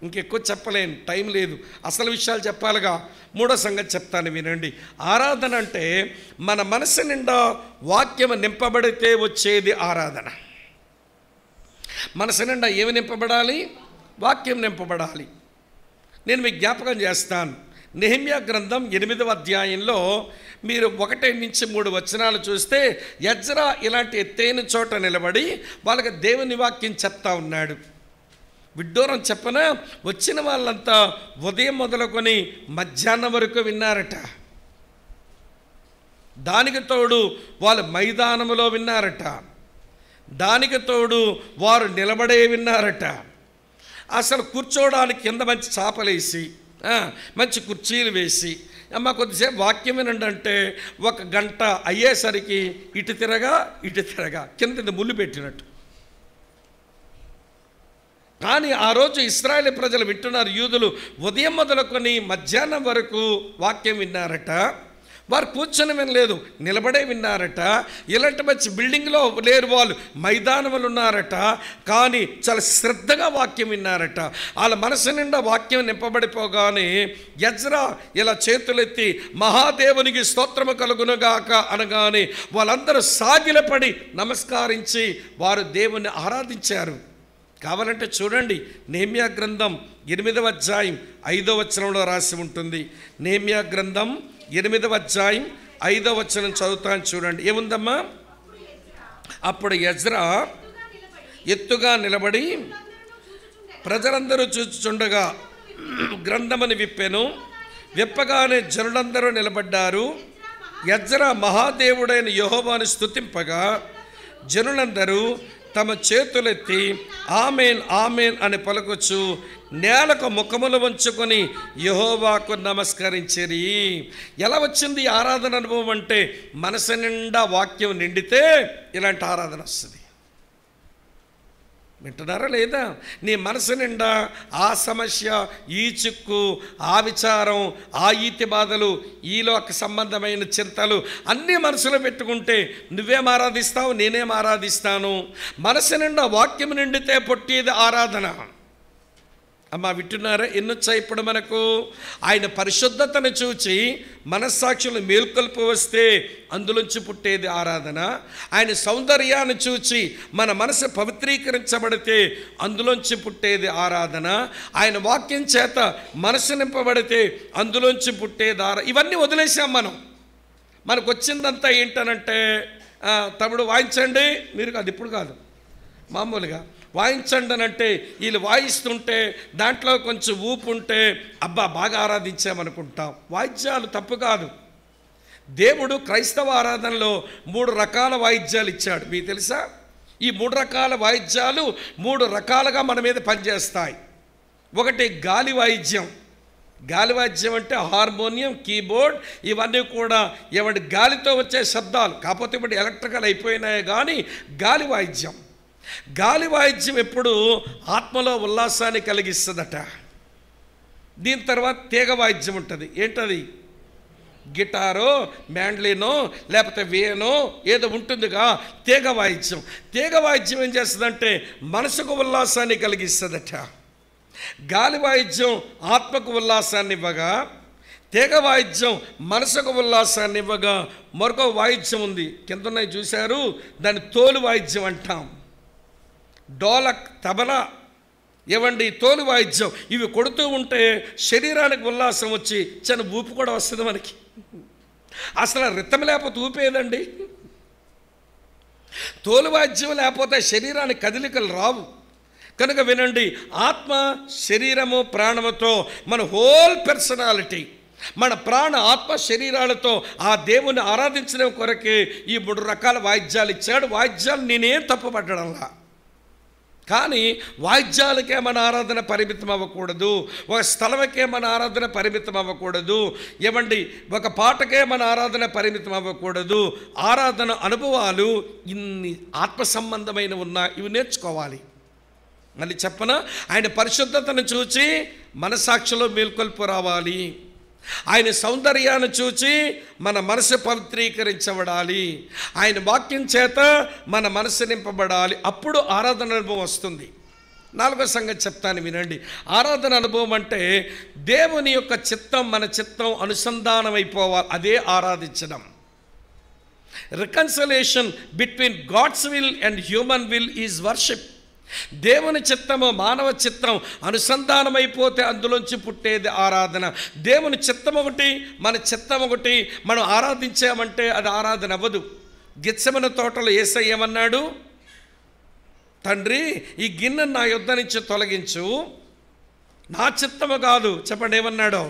ఇంకెక్కువ చెప్పలేను, టైం లేదు. అసలు విషయాలు చెప్పాలిగా. 3వ సంగతి చెప్తాను వినండి. ఆరాధన అంటే మన మనసు నిండా వాక్యం నింపబడితే వచ్చేది ఆరాధన. మనసు నిండా ఏమి నింపబడాలి? వాక్యం నింపబడాలి. నేను మీకు జ్ఞాపకం చేస్తాను. నెహెమ్యా గ్రంథం 8వ అధ్యాయంలో మీరు 1 నుంచి 3 వచనాలు చూస్తే ఎజ్రా ఇలాంటి ఎత్తైన చోట నిలబడి వాళ్ళకి దేవుని వాక్యం చెప్తా ఉన్నాడు. విడ్డూరం చెప్పన వచ్చిన వాళ్ళంతా ఉదయం మొదలుకొని మధ్యాహ్నం వరకు విన్నారట. దానికి తోడు వాళ్ళు మైదానములో విన్నారట. దానికి తోడు వారు నిలబడే విన్నారట. అసలు కూర్చోవడానికి కింద మంచి చాపలేసి మంచి కుర్చీలు వేసి అమ్మ కొద్దిసేపు వాక్యం వినండి అంటే 1 గంట అయ్యేసరికి ఇటు తిరగా కింద ముళ్ళు పెట్టినట్టు. కానీ ఆ రోజు ఇశ్రాయేలు ప్రజలు వింటున్నారు. యూదులు ఉదయం మొదలుకొని మధ్యాహ్నం వరకు వాక్యం విన్నారట. వారు కూర్చొని వినలేదు, నిలబడే విన్నారట. ఇలాంటి మంచి బిల్డింగ్లో లేరు, వాళ్ళు మైదానములు ఉన్నారట. కానీ చాలా శ్రద్ధగా వాక్యం విన్నారట. వాళ్ళ మనసు నిండా వాక్యం నింపబడిపోగానే ఎజ్రా ఇలా చేతులెత్తి మహాదేవునికి స్తోత్రము కలుగునుగాక అనగానే వాళ్ళందరూ సాగిలపడి నమస్కరించి వారు దేవుణ్ణి ఆరాధించారు. కావాలంటే చూడండి, నెహెమ్యా గ్రంథం 8వ అధ్యాయం 5వ వచనంలో రాసి ఉంటుంది. నెహెమ్యా గ్రంథం 8వ అధ్యాయం 5వ వచనం చదువుతాను చూడండి. ఏముందమ్మా? అప్పుడు ఎజ్రా ఎత్తుగా నిలబడి ప్రజలందరూ చూచుచుండగా గ్రంథమని విప్పెను. విప్పగానే జనులందరూ నిలబడ్డారు. ఎజ్రా మహాదేవుడైన యెహోవాను స్తుతింపగా జనులందరూ తమ చేతులెత్తి ఆమేన్ ఆమేన్ అని పలుకుచు నేలకు ముఖములు వంచుకొని యెహోవాకు నమస్కరించిరి. ఎలా వచ్చింది ఈ ఆరాధన అనుభవం అంటే, మనసు నిండా వాక్యం నిండితే ఇలాంటి ఆరాధన వస్తుంది. వింటున్నారా లేదా? నీ మనసు నిండా ఆ సమస్య, ఈ చిక్కు, ఆ విచారం, ఆ ఈతి బాధలు, ఈలోక సంబంధమైన చింతలు అన్నీ మనసులో పెట్టుకుంటే నువ్వేం ఆరాధిస్తావు, నేనేం ఆరాధిస్తాను. మనసు నిండా వాక్యం నిండితే పుట్టేది ఆరాధన. అమ్మా వింటున్నారా? ఎన్నొచ్చాయి ఇప్పుడు మనకు? ఆయన పరిశుద్ధతను చూచి మనస్సాక్షులు మేల్కొల్పు వస్తే అందులోంచి పుట్టేది ఆరాధన. ఆయన సౌందర్యాన్ని చూచి మన మనసు పవిత్రీకరించబడితే అందులోంచి పుట్టేది ఆరాధన. ఆయన వాక్యం చేత మనసు నింపబడితే అందులోంచి పుట్టేది ఇవన్నీ వదిలేసాం మనం. మనకు వచ్చిందంతా ఏంటనంటే, తమ్ముడు వాయించండి, మీరు అది ఇప్పుడు కాదు, మామూలుగా వాయించండి అని అంటే వీళ్ళు వాయిస్తుంటే దాంట్లో కొంచెం ఊపు ఉంటే అబ్బా బాగా ఆరాధించామనుకుంటాం. వాయిద్యాలు తప్పు కాదు. దేవుడు క్రైస్తవ ఆరాధనలో 3 రకాల వాయిద్యాలు ఇచ్చాడు. మీకు తెలుసా? ఈ 3 రకాల వాయిద్యాలు 3 రకాలుగా మన మీద పనిచేస్తాయి. ఒకటి గాలి వాయిద్యం. గాలి వాయిద్యం అంటే హార్మోనియం, కీబోర్డ్ ఇవన్నీ కూడా ఎవరి గాలితో వచ్చే శబ్దాలు. కాకపోతే ఇప్పుడు ఎలక్ట్రికల్ అయిపోయినాయి కానీ గాలి వాయిద్యం. గాలి వాయిద్యం ఎప్పుడు ఆత్మలో ఉల్లాసాన్ని కలిగిస్తుందట. దీని తర్వాత తీగ వాయిద్యం ఉంటుంది. ఏంటది? గిటారో, మ్యాండ్లినో, లేకపోతే వేనో ఏదో ఉంటుందిగా, తీగ వాయిద్యం. తీగ వాయిద్యం ఏం చేస్తుందంటే మనసుకు ఉల్లాసాన్ని కలిగిస్తుందట. గాలి వాయిద్యం ఆత్మకు ఉల్లాసాన్ని ఇవ్వగా, తీగ వాయిద్యం మనసుకు ఉల్లాసాన్ని ఇవ్వగా, మరొక వాయిద్యం ఉంది, కిందన్నవి చూశారు, దాన్ని తోలు వాయిద్యం అంటాం. డోలక్, తబలా, ఏవండి తోలు వాయిద్యం. ఇవి కొడుతూ ఉంటే శరీరానికి ఉల్లాసం వచ్చి చిన్న ఊపు కూడా వస్తుంది మనకి. అసలు రితం లేకపోతే ఊపేదండి. తోలు వాయిద్యం లేకపోతే శరీరానికి కదలికలు రావు. కనుక వినండి, ఆత్మ, శరీరము, ప్రాణముతో మన హోల్ పర్సనాలిటీ, మన ప్రాణ, ఆత్మ, శరీరాలతో ఆ దేవుని ఆరాధించడం కొరకే ఈ 3 రకాల వాయిద్యాలు ఇచ్చాడు. వాయిద్యాలు నేనేం తప్పుపట్టడంలా, కానీ వాయిద్యాలకే మన ఆరాధన పరిమితం అవ్వకూడదు. ఒక స్థలమకే మన ఆరాధన పరిమితం అవ్వకూడదు. ఏమండి, ఒక పాటకే మన ఆరాధన పరిమితం అవ్వకూడదు. ఆరాధన అనుభవాలు ఇన్ని ఆత్మ సంబంధమైన ఉన్నాయి. ఇవి నేర్చుకోవాలి. మళ్ళీ చెప్పనా? ఆయన పరిశుద్ధతను చూచి మనసాక్షిలో మేల్కొల్పు రావాలి. ఆయన సౌందర్యాన్ని చూచి మన మనసు పవిత్రీకరించబడాలి. ఆయన వాక్యం చేత మన మనసు నింపబడాలి. అప్పుడు ఆరాధన అనుభవం వస్తుంది. 4వ సంగతి చెప్తాను వినండి. ఆరాధన అనుభవం అంటే దేవుని యొక్క చిత్తం మన చిత్తం అనుసంధానం అయిపోవాలి. అదే ఆరాధించడం. Reconciliation between God's will and human will is worship. దేవుని చిత్తము, మానవ చిత్తం అనుసంధానమైపోతే అందులోంచి పుట్టేది ఆరాధన. దేవుని చిత్తం ఒకటి, మన చిత్తం ఒకటి, మనం ఆరాధించామంటే అది ఆరాధన అవ్వదు. గెత్సెమనే తోటలో యేసయ్య ఏమన్నాడు? తండ్రి, ఈ గిన్నెను నా యొద్ద నుంచి తొలగించు, నా చిత్తము కాదు. చెప్పండి ఏమన్నాడో?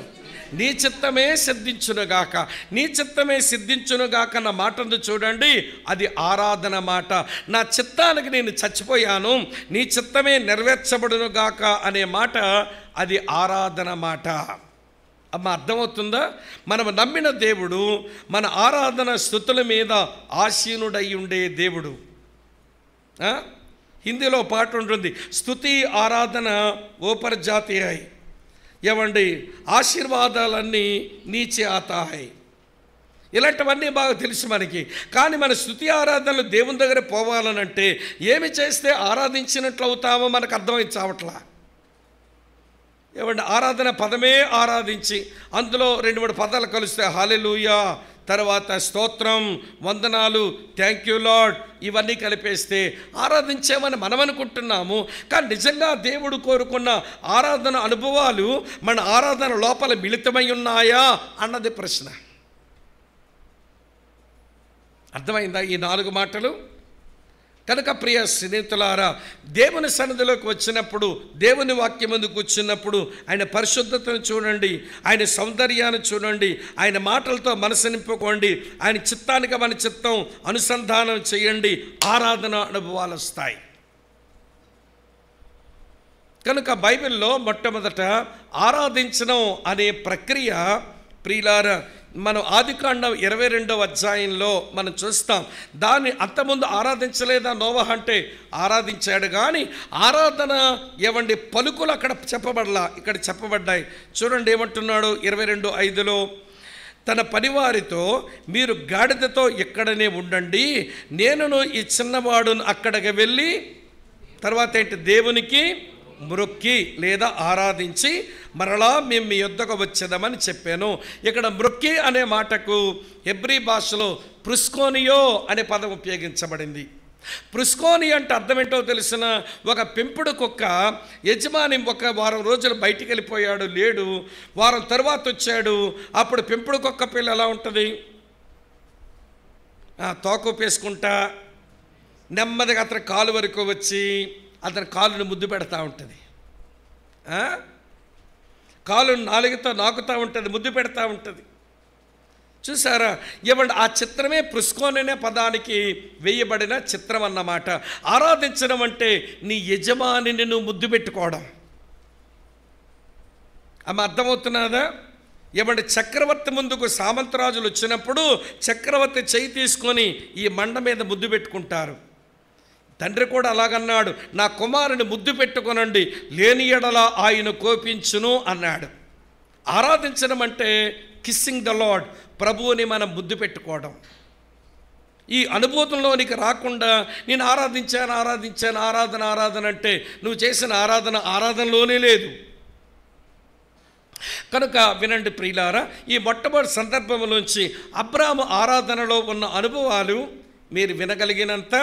నీ చిత్తమే సిద్ధించునుగాక, నీ చిత్తమే సిద్ధించునుగాక అన్న మాటను చూడండి, అది ఆరాధన మాట. నా చిత్తానికి నేను చచ్చిపోయాను, నీ చిత్తమే నెరవేర్చబడునుగాక అనే మాట అది ఆరాధన మాట. అమ్మ అర్థమవుతుందా? మనం నమ్మిన దేవుడు మన ఆరాధన స్తుతుల మీద ఆసీనుడై ఉండే దేవుడు. హిందీలో పాట ఉంటుంది, స్తుతి ఆరాధన ఓపర్ జాతి హై. ఏమండి, ఆశీర్వాదాలన్నీ నీచే ఆతా హై. ఇలాంటివన్నీ బాగా తెలుసు మనకి. కానీ మన స్తుతి ఆరాధనలు దేవుని దగ్గర పోవాలనంటే ఏమి చేస్తే ఆరాధించినట్లు అవుతామో మనకు అర్థమై చావట్లా. ఏమండి, ఆరాధన పదమే ఆరాధించి అందులో 2-3 పదాలు కలిస్తే హల్లెలూయా, తర్వాత స్తోత్రం, వందనాలు, థ్యాంక్ యూ లార్డ్, ఇవన్నీ కలిపేస్తే ఆరాధించామని మనం అనుకుంటున్నాము. కానీ నిజంగా దేవుడు కోరుకున్న ఆరాధన అనుభవాలు మన ఆరాధన లోపల మిళితమై ఉన్నాయా అన్నది ప్రశ్న. అర్థమైందా ఈ 4 మాటలు? కనుక ప్రియ స్నేహితులారా, దేవుని సన్నిధిలోకి వచ్చినప్పుడు, దేవుని వాక్యం ముందు కూర్చున్నప్పుడు ఆయన పరిశుద్ధతను చూడండి, ఆయన సౌందర్యాన్ని చూడండి, ఆయన మాటలతో మనసు నింపుకోండి, ఆయన చిత్తానికి మన చిత్తం అనుసంధానం చేయండి, ఆరాధన అనుభవాలు వస్తాయి. కనుక బైబిల్లో మొట్టమొదట ఆరాధించడం అనే ప్రక్రియ ప్రియులారా మనం ఆదికాండం 22వ అధ్యాయంలో మనం చూస్తాం. దాన్ని అంతకుముందు ఆరాధించలేదా నోవహు అంటే ఆరాధించాడు, కానీ ఆరాధన ఏమండి పలుకులు అక్కడ చెప్పబడలా, ఇక్కడ చెప్పబడ్డాయి. చూడండి ఏమంటున్నాడు 22:5లో, తన పనివారితో మీరు గాడిదతో ఇక్కడనే ఉండండి, నేనును ఈ చిన్నవాడును అక్కడికి వెళ్ళి తర్వాత ఏంటి దేవునికి మ్రొక్కి లేదా ఆరాధించి మరలా మేము మీ యొద్దకు వచ్చేదామని చెప్పాను. ఇక్కడ మ్రొక్కి అనే మాటకు హెబ్రీ భాషలో ప్రుస్కోనియో అనే పదం ఉపయోగించబడింది. ప్రుస్కోని అంటే అర్థం ఏంటో తెలిసిన, ఒక పెంపుడు కుక్క యజమాని ఒక వారం రోజులు బయటికి వెళ్ళిపోయాడు, లేడు, వారం తర్వాత వచ్చాడు. అప్పుడు పెంపుడు కుక్క పిల్ల ఎలా ఉంటుంది? తోకూపేసుకుంటా నెమ్మదిగా అతని కాలు వరకు వచ్చి అతని కాలును ముద్దు పెడతా ఉంటుంది, కాలును నాలుగుతో నాకుతూ ఉంటుంది, ముద్దు పెడతా ఉంటుంది. చూసారా? ఏమంటే ఆ చిత్రమే ప్రుస్కోన్ అనే పదానికి వేయబడిన చిత్రం అన్నమాట. ఆరాధించడం అంటే నీ యజమానిని నువ్వు ముద్దు పెట్టుకోవడం. ఆమె అర్థమవుతున్నదా? ఏమంటే చక్రవర్తి ముందుకు సామంతరాజులు వచ్చినప్పుడు చక్రవర్తి చేయి తీసుకొని ఈ మండ మీద ముద్దు పెట్టుకుంటారు. తండ్రి కూడా అలాగన్నాడు, నా కుమారుని ముద్దు పెట్టుకొనండి, లేని ఎడల ఆయన కోపించును అన్నాడు. ఆరాధించడం అంటే కిస్సింగ్ ద లార్డ్, ప్రభువుని మనం ముద్దు పెట్టుకోవడం. ఈ అనుభూతంలోనికి రాకుండా నేను ఆరాధించాను ఆరాధన అంటే నువ్వు చేసిన ఆరాధనలోనే లేదు. కనుక వినండి ప్రియులారా, ఈ మొట్టమొదటి సందర్భంలోంచి అబ్రాహాము ఆరాధనలో ఉన్న అనుభవాలు మీరు వినగలిగినంత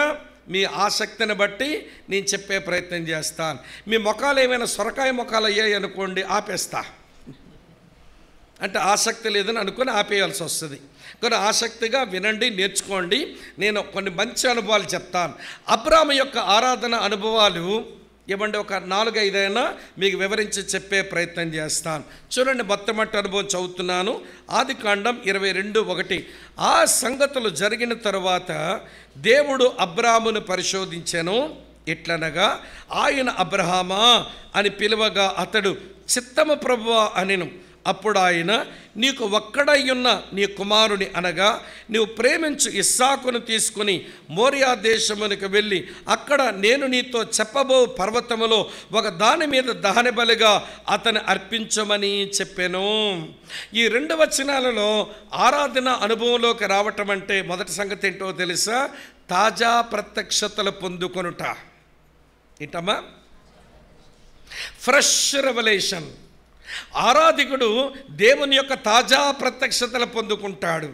మీ ఆసక్తిని బట్టి నేను చెప్పే ప్రయత్నం చేస్తాను. మీ ముఖాలు ఏమైనా సొరకాయ ముఖాలు అయ్యాయి అనుకోండి, ఆపేస్తా. అంటే ఆసక్తి లేదని అనుకుని ఆపేయాల్సి వస్తుంది. కానీ ఆసక్తిగా వినండి, నేర్చుకోండి. నేను కొన్ని మంచి అనుభవాలు చెప్తాను. అబ్రాహాము యొక్క ఆరాధన అనుభవాలు ఏమంటే ఒక 4-5 అయినా మీకు వివరించి చెప్పే ప్రయత్నం చేస్తాను. చూడండి, మొట్టమొదటి అనుభవం చదువుతున్నాను. ఆదికాండం 22:1. ఆ సంగతులు జరిగిన తరువాత దేవుడు అబ్రాహామును పరిశోధించెను. ఎట్లనగా ఆయన అబ్రహామా అని పిలువగా అతడు చిత్తము ప్రభువా అనెను. అప్పుడు ఆయన, నీకు ఒక్కడయ్యున్న నీ కుమారుని అనగా నీవు ప్రేమించు ఇస్సాకును తీసుకుని మోరియా దేశమునికి వెళ్ళి అక్కడ నేను నీతో చెప్పబో పర్వతములో ఒక దాని మీద దహన బలిగా అతను అర్పించమని చెప్పాను. ఈ 2 వచనాలలో ఆరాధన అనుభవంలోకి రావటం అంటే మొదటి సంగతి ఏంటో తెలుసా? తాజా ప్రత్యక్షతలు పొందుకొనుట. ఏంటమ్మా? Fresh revolution. ఆరాధికుడు దేవుని యొక్క తాజా ప్రత్యక్షతలు పొందుకుంటాడు.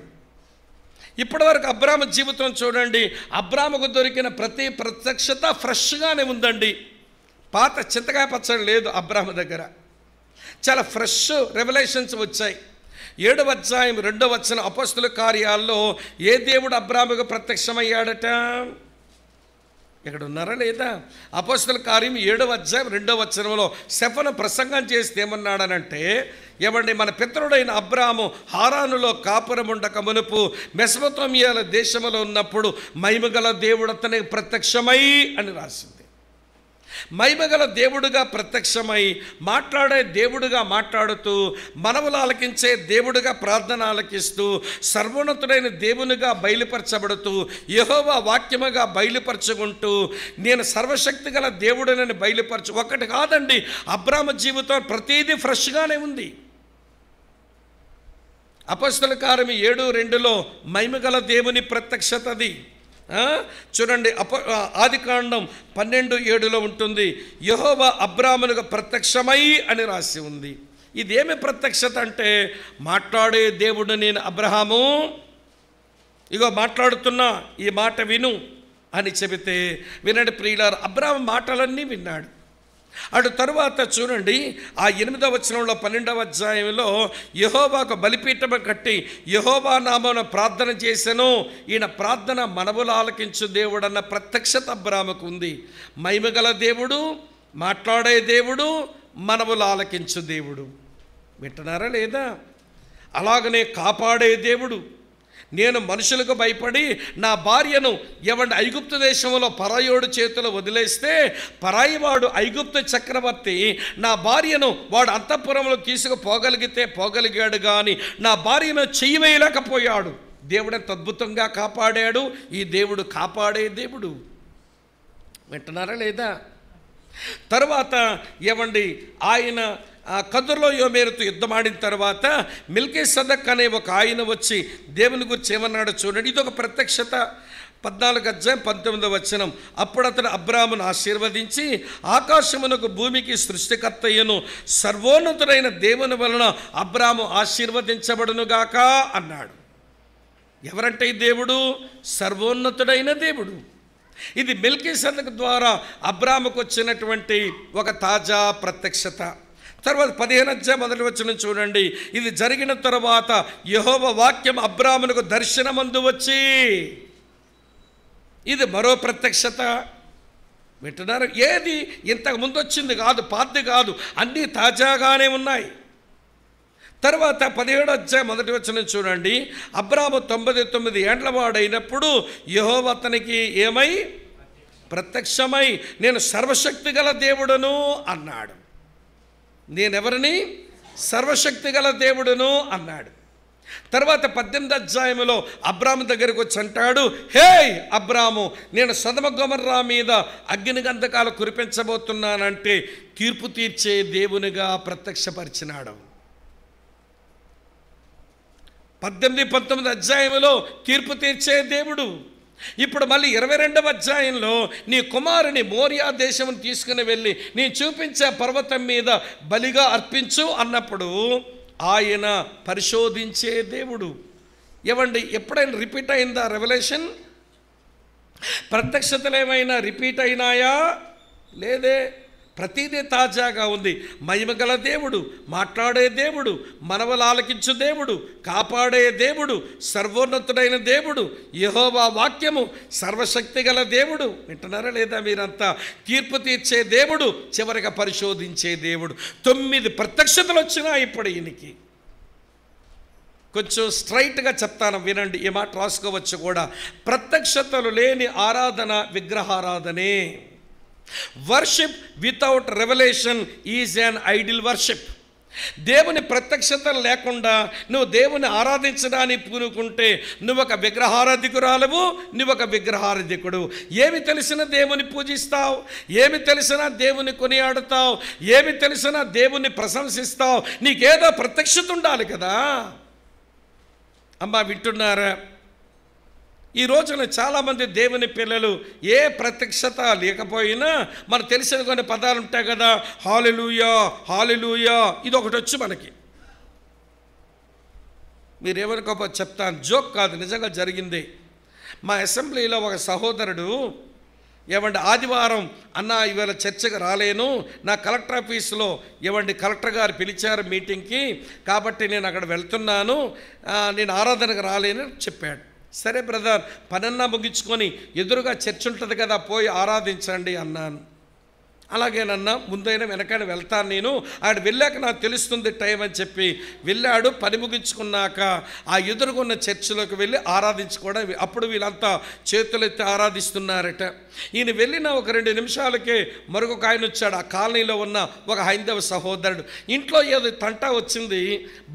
ఇప్పటివరకు అబ్రాహాము జీవితం చూడండి, అబ్రాహాముకు దొరికిన ప్రతి ప్రత్యక్షత ఫ్రెష్గానే ఉందండి. పాత చింతకాయ పచ్చడి లేదు అబ్రాహాము దగ్గర. చాలా ఫ్రెష్ రెవల్యూషన్స్ వచ్చాయి. 7వ అధ్యాయం 2వ వచనం అపొస్తలుల కార్యాల్లో ఏ దేవుడు అబ్రాహాముకు ప్రత్యక్షమయ్యాడట? ఇక్కడ ఉన్నారా లేదా? అపొస్తలుల కార్యం 7వ అధ్యాయం 2వ వచనంలో స్టెఫను ప్రసంగం చేస్తే ఏమన్నాడనంటే, ఏమండి, మన పితరుడైన అబ్రాహాము హారానులో కాపురం ఉండక మునుపు మెసొపొతామియా దేశంలో ఉన్నప్పుడు మహిమగల దేవుడు అతనికి ప్రత్యక్షమై అని రాసింది. మహిమగల దేవుడుగా ప్రత్యక్షమై మాట్లాడే దేవుడుగా మాట్లాడుతూ మనవులు ఆలకించే దేవుడుగా ప్రార్థన ఆలకిస్తూ సర్వోన్నతుడైన దేవునిగా బయలుపరచబడుతూ యెహోవా వాక్యముగా బయలుపరచుకుంటూ నేను సర్వశక్తి గల దేవుడినని బయలుపరచు. ఒకటి కాదండి, అబ్రాహాము జీవితం ప్రతిదీ ఫ్రెష్గానే ఉంది. అపొస్తలుల కార్యం 7:2లో మహిమగల దేవుని ప్రత్యక్షతది. చూడండి, ఆదికాండం 12:7లో ఉంటుంది, యెహోవా అబ్రాహామునకు ప్రత్యక్షమై అని రాసి ఉంది. ఇదేమి ప్రత్యక్షత అంటే మాట్లాడే దేవుడు నేను అబ్రహాము ఇగో మాట్లాడుతున్నా, ఈ మాట విను అని చెబితే, వినండి ప్రియులారా, అబ్రాహాము మాటలన్నీ విన్నాడు. అటు తరువాత చూడండి, ఆ 8వ వచనంలో 12వ అధ్యాయంలో యెహోవాకు బలిపీఠము కట్టి యెహోవా నామమున ప్రార్థన చేసెను. ఈయన ప్రార్థన మనవులు ఆలకించు దేవుడు అన్న ప్రత్యక్షత అబ్రాహాముకు ఉంది. మహిమగల దేవుడు, మాట్లాడే దేవుడు, మనవులు ఆలకించు దేవుడు. వింటున్నారా లేదా? అలాగనే కాపాడే దేవుడు. నేను మనుషులకు భయపడి నా భార్యను ఐగుప్తు దేశంలో పరాయోడు చేతిలో వదిలేస్తే, పరాయివాడు ఐగుప్తు చక్రవర్తి నా భార్యను వాడు అంతఃపురంలో తీసుకుపోగలిగితే పోగలిగాడు, కానీ నా భార్యను చెయ్యి వేయలేకపోయాడు. దేవుడు ఎంత అద్భుతంగా కాపాడాడు. ఈ దేవుడు కాపాడే దేవుడు. వింటున్నారా లేదా? తర్వాత ఆయన కదురులో యోమేరుతో యుద్ధమాడిన తర్వాత మిల్కీసెదెక్ అనే ఒక ఆయన వచ్చి దేవుని గురించి ఏమన్నాడో చూడండి. ఇది ఒక ప్రత్యక్షత. 14వ అధ్యాయం 19వ వచనం. అప్పుడు అతడు అబ్రాహామును ఆశీర్వదించి, ఆకాశమునకు భూమికి సృష్టికర్తయ్యను సర్వోన్నతుడైన దేవుని వలన అబ్రాహాము ఆశీర్వదించబడునుగాక అన్నాడు. ఎవరంటే ఈ దేవుడు? సర్వోన్నతుడైన దేవుడు. ఇది మిల్కీసెదెక్ ద్వారా అబ్రాహాముకు వచ్చినటువంటి ఒక తాజా ప్రత్యక్షత. తర్వాత 15వ అధ్యాయం 1వ వచనం చూడండి. ఇది జరిగిన తర్వాత యెహోవా వాక్యం అబ్రాహామునకు దర్శనమందు వచ్చి, ఇది మరో ప్రత్యక్షత. వింటున్నారు? ఏది ఇంతకు ముందు వచ్చింది కాదు, పాతది కాదు, అన్నీ తాజాగానే ఉన్నాయి. తర్వాత 17వ అధ్యాయం 1వ వచనం చూడండి. అబ్రాహాము 99 ఏండ్ల వాడైనప్పుడు యెహోవా అతనికి ఏమై ప్రత్యక్షమై, నేను సర్వశక్తి గల దేవుడును అన్నాడు. నేనెవరిని? సర్వశక్తి గల దేవుడును అన్నాడు. తర్వాత 18వ అధ్యాయంలో అబ్రాహాము దగ్గరకు వచ్చి అంటాడు, హే అబ్రాహాము, నేను సొదొమ గొమొర్రా మీద అగ్ని గంధకాలు కురిపించబోతున్నానంటే తీర్పు తీర్చే దేవునిగా ప్రత్యక్షపరిచినాడు. 18, 19 అధ్యాయంలో తీర్పు తీర్చే దేవుడు. ఇప్పుడు మళ్ళీ 22వ అధ్యాయంలో నీ కుమారుని మోరియా దేశం తీసుకుని వెళ్ళి నేను చూపించే పర్వతం మీద బలిగా అర్పించు అన్నప్పుడు ఆయన పరిశోధించే దేవుడు. ఎప్పుడైనా రిపీట్ అయిందా రెవల్యూషన్? ప్రత్యక్షతలు ఏమైనా రిపీట్ అయినాయా? లేదే. ప్రతిదీ తాజాగా ఉంది. మహిమగల దేవుడు, మాట్లాడే దేవుడు, మనవలు ఆలకించు దేవుడు, కాపాడే దేవుడు, సర్వోన్నతుడైన దేవుడు, యెహోవా వాక్యము, సర్వశక్తి గల దేవుడు. వింటున్నారా లేదా మీరంతా? తీర్పు తీర్చే దేవుడు, చివరిగా పరిశోధించే దేవుడు. 9 ప్రత్యక్షతలు వచ్చినాయి ఇప్పుడు ఈయనకి. కొంచెం స్ట్రైట్గా చెప్తాను, వినండి. ఈ మాట రాసుకోవచ్చు కూడా. ప్రత్యక్షతలు లేని ఆరాధన విగ్రహారాధనే. Worship without revelation is an idol worship. దేవుని ప్రత్యక్షతలు లేకుండా నువ్వు దేవుని ఆరాధించడానికి పూనుకుంటే నువ్వు ఒక విగ్రహారాధికురాలవు, నువ్వు ఒక విగ్రహారాధికుడు. ఏమి తెలిసినా దేవుని పూజిస్తావు, ఏమి తెలిసినా దేవుని కొనియాడుతావు, ఏమి తెలిసినా దేవుని ప్రశంసిస్తావు. నీకేదో ప్రత్యక్షత ఉండాలి కదా. అమ్మా వింటున్నారా? ఈ రోజున చాలామంది దేవుని పిల్లలు ఏ ప్రత్యక్షత లేకపోయినా మనకు తెలిసిన కొన్ని పదాలు ఉంటాయి కదా, హల్లెలూయా హల్లెలూయా, ఇది ఒకటి వచ్చు మనకి. మీరేమనుకోపో చెప్తాను, జోక్ కాదు, నిజంగా జరిగింది. మా అసెంబ్లీలో ఒక సహోదరుడు ఆదివారం అన్న ఇవాళ చర్చకు రాలేను, నా కలెక్టర్ ఆఫీసులో కలెక్టర్ గారు పిలిచారు మీటింగ్కి, కాబట్టి నేను అక్కడ వెళ్తున్నాను, నేను ఆరాధనకు రాలేను చెప్పాడు. సరే బ్రదర్, పనన్నా ముగించుకొని ఎదురుగా చర్చ్ ఉంటుంది కదా, పోయి ఆరాధించండి అన్నాను. అలాగేనన్నా, ముందైనా వెనకైనా వెళ్తాను నేను, ఆడ వెళ్ళాక నాకు తెలుస్తుంది టైం అని చెప్పి వెళ్ళాడు. పని ముగించుకున్నాక ఆ ఎదురుగున్న చర్చిలోకి వెళ్ళి ఆరాధించుకోవడం. అప్పుడు వీళ్ళంతా చేతులెత్తి ఆరాధిస్తున్నారట. ఈయన వెళ్ళిన ఒక 2 నిమిషాలకే మరొక ఆయన వచ్చాడు. ఆ కాలనీలో ఉన్న ఒక హైందవ సహోదరుడు. ఇంట్లో ఏదో తంటా వచ్చింది,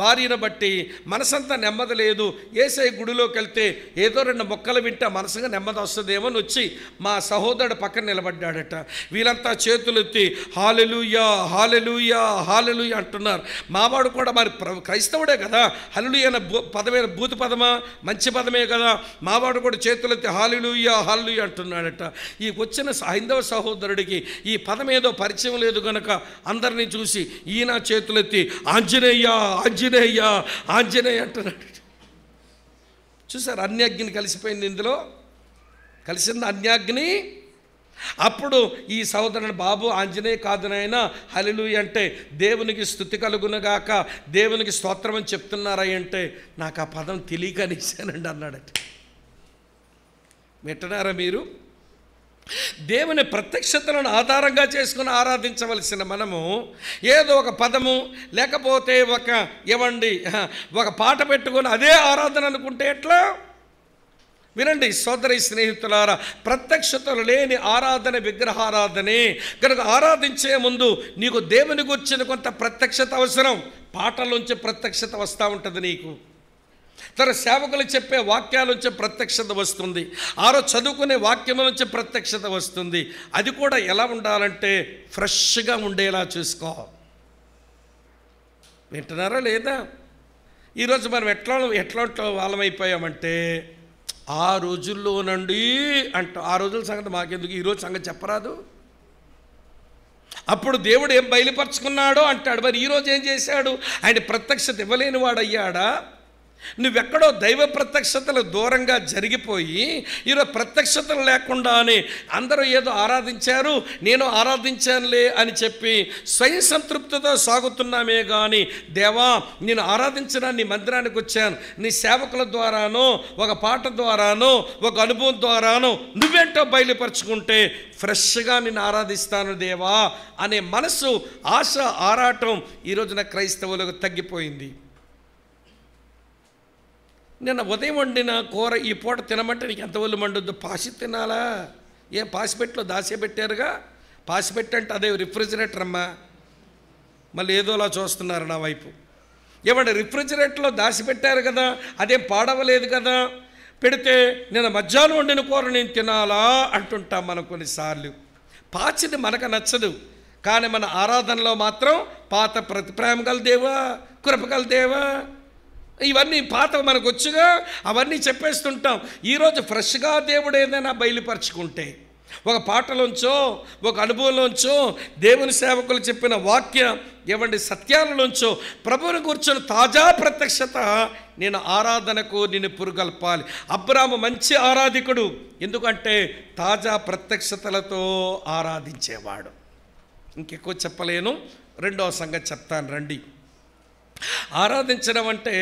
భార్యను బట్టి మనసంతా నెమ్మది లేదు. యేసయ్య గుడిలోకి వెళ్తే ఏదో 2 మొక్కలు వింటే మనసుగా నెమ్మది వస్తుందేమో అని వచ్చి మా సహోదరుడు పక్కన నిలబడ్డాడట. వీళ్ళంతా చేతులెత్తి హల్లెలూయా హల్లెలూయా హల్లెలూయా అంటున్నారు. మావాడు కూడా మరి క్రైస్తవుడే కదా, హల్లెలూయా అనే పదమైన భూత పదమా, మంచి పదమే కదా. మావాడు కూడా చేతులెత్తి హల్లెలూయా హల్లెలూయా అంటున్నాడట. ఈ వచ్చిన హైందవ సహోదరుడికి ఈ పదం ఏదో పరిచయం లేదు కనుక అందరినీ చూసి ఈయన చేతులెత్తి ఆంజనేయ ఆంజనేయ ఆంజనేయ అంటున్నాడు. చూసారు, అన్యాగ్ని కలిసిపోయింది, ఇందులో కలిసింది అన్యాగ్ని. అప్పుడు ఈ సహోదరుని బాబు ఆంజనేయ కాదు నాయనా హల్లెలూయా అంటే దేవునికి స్తుతి కలుగునుగాక, దేవునికి స్తోత్రం అని చెప్తున్నారా అంటే నాకు ఆ పదం తెలియకనిచ్చానండి అన్నాడట. వింటున్నారా మీరు? దేవుని ప్రత్యక్షతలను ఆధారంగా చేసుకుని ఆరాధించవలసిన మనము ఏదో ఒక పదము లేకపోతే ఒక పాట పెట్టుకొని అదే ఆరాధన అనుకుంటే ఎట్లా? వినండి సోదరి స్నేహితులారా, ప్రత్యక్షతలు లేని ఆరాధన విగ్రహారాధనే. కనుక ఆరాధించే ముందు నీకు దేవుని గురించిన కొంత ప్రత్యక్షత అవసరం. పాటలోంచి ప్రత్యక్షత వస్తూ ఉంటుంది నీకు, తన సేవకులు చెప్పే వాక్యాల నుంచి ప్రత్యక్షత వస్తుంది, చదువుకునే వాక్యం నుంచి ప్రత్యక్షత వస్తుంది. అది కూడా ఎలా ఉండాలంటే ఫ్రెష్గా ఉండేలా చూసుకో. వింటున్నారా లేదా? ఈరోజు మనం ఎట్లా వాళ్ళమైపోయామంటే ఆ రోజుల్లోనండి ఆ రోజుల సంగతి మాకెందుకు, ఈరోజు సంగతి చెప్పరాదు. అప్పుడు దేవుడు ఏం బయలుపరుచుకున్నాడో అంటాడు, మరి ఈరోజు ఏం చేశాడు? ఆయన ప్రత్యక్షత ఇవ్వలేని వాడయ్యాడా? నువ్వెక్కడో దైవ ప్రత్యక్షతలు దూరంగా జరిగిపోయి ఈరోజు ప్రత్యక్షతలు లేకుండానే అందరూ ఏదో ఆరాధించారు, నేను ఆరాధించానులే అని చెప్పి స్వయం సంతృప్తితో సాగుతున్నామే కానీ, దేవా నేను ఆరాధించడానికి నీ మందిరానికి వచ్చాను, నీ సేవకుల ద్వారానో ఒక పాట ద్వారానో ఒక అనుభవం ద్వారానో నువ్వేంటో బయలుపరుచుకుంటే ఫ్రెష్గా నేను ఆరాధిస్తాను దేవా అనే మనసు, ఆశ, ఆరాటం ఈరోజున క్రైస్తవులకు తగ్గిపోయింది. నిన్న ఉదయం వండిన కూర ఈ పూట తినమంటే నీకు ఎంత ఒళ్ళు మండుద్దు? పాసి తినాలా? ఏం పాసిపెట్లో దాసే పెట్టారుగా, పాసిపెట్టంటే అదే రిఫ్రిజిరేటర్ అమ్మా. మళ్ళీ ఏదోలా చూస్తున్నారు నా వైపు. ఏమంటే రిఫ్రిజిరేటర్లో దాచిపెట్టారు కదా, అదేం పాడవలేదు కదా, పెడితే నేను మధ్యాహ్నం వండిన కూర నేను తినాలా అంటుంటాం మనం కొన్నిసార్లు. పాచిది మనకు నచ్చదు, కానీ మన ఆరాధనలో మాత్రం పాత ప్రేమ గల దేవా, కృపగల దేవా, ఇవన్నీ పాత మనకు వచ్చుగా అవన్నీ చెప్పేస్తుంటాం. ఈరోజు ఫ్రెష్గా దేవుడు ఏదైనా బయలుపరుచుకుంటే ఒక పాటలోంచో ఒక అనుభవంలోంచో దేవుని సేవకులు చెప్పిన వాక్యం సత్యాలలోంచో ప్రభువుని కూర్చొని తాజా ప్రత్యక్షత నేను ఆరాధనకు నిన్ను పురుగల్పాలి. అబ్రాము మంచి ఆరాధికుడు, ఎందుకంటే తాజా ప్రత్యక్షతలతో ఆరాధించేవాడు. ఇంకెక్కువ చెప్పలేను, రెండవ సంగతి చెప్తాను రండి. ఆరాధించడం అంటే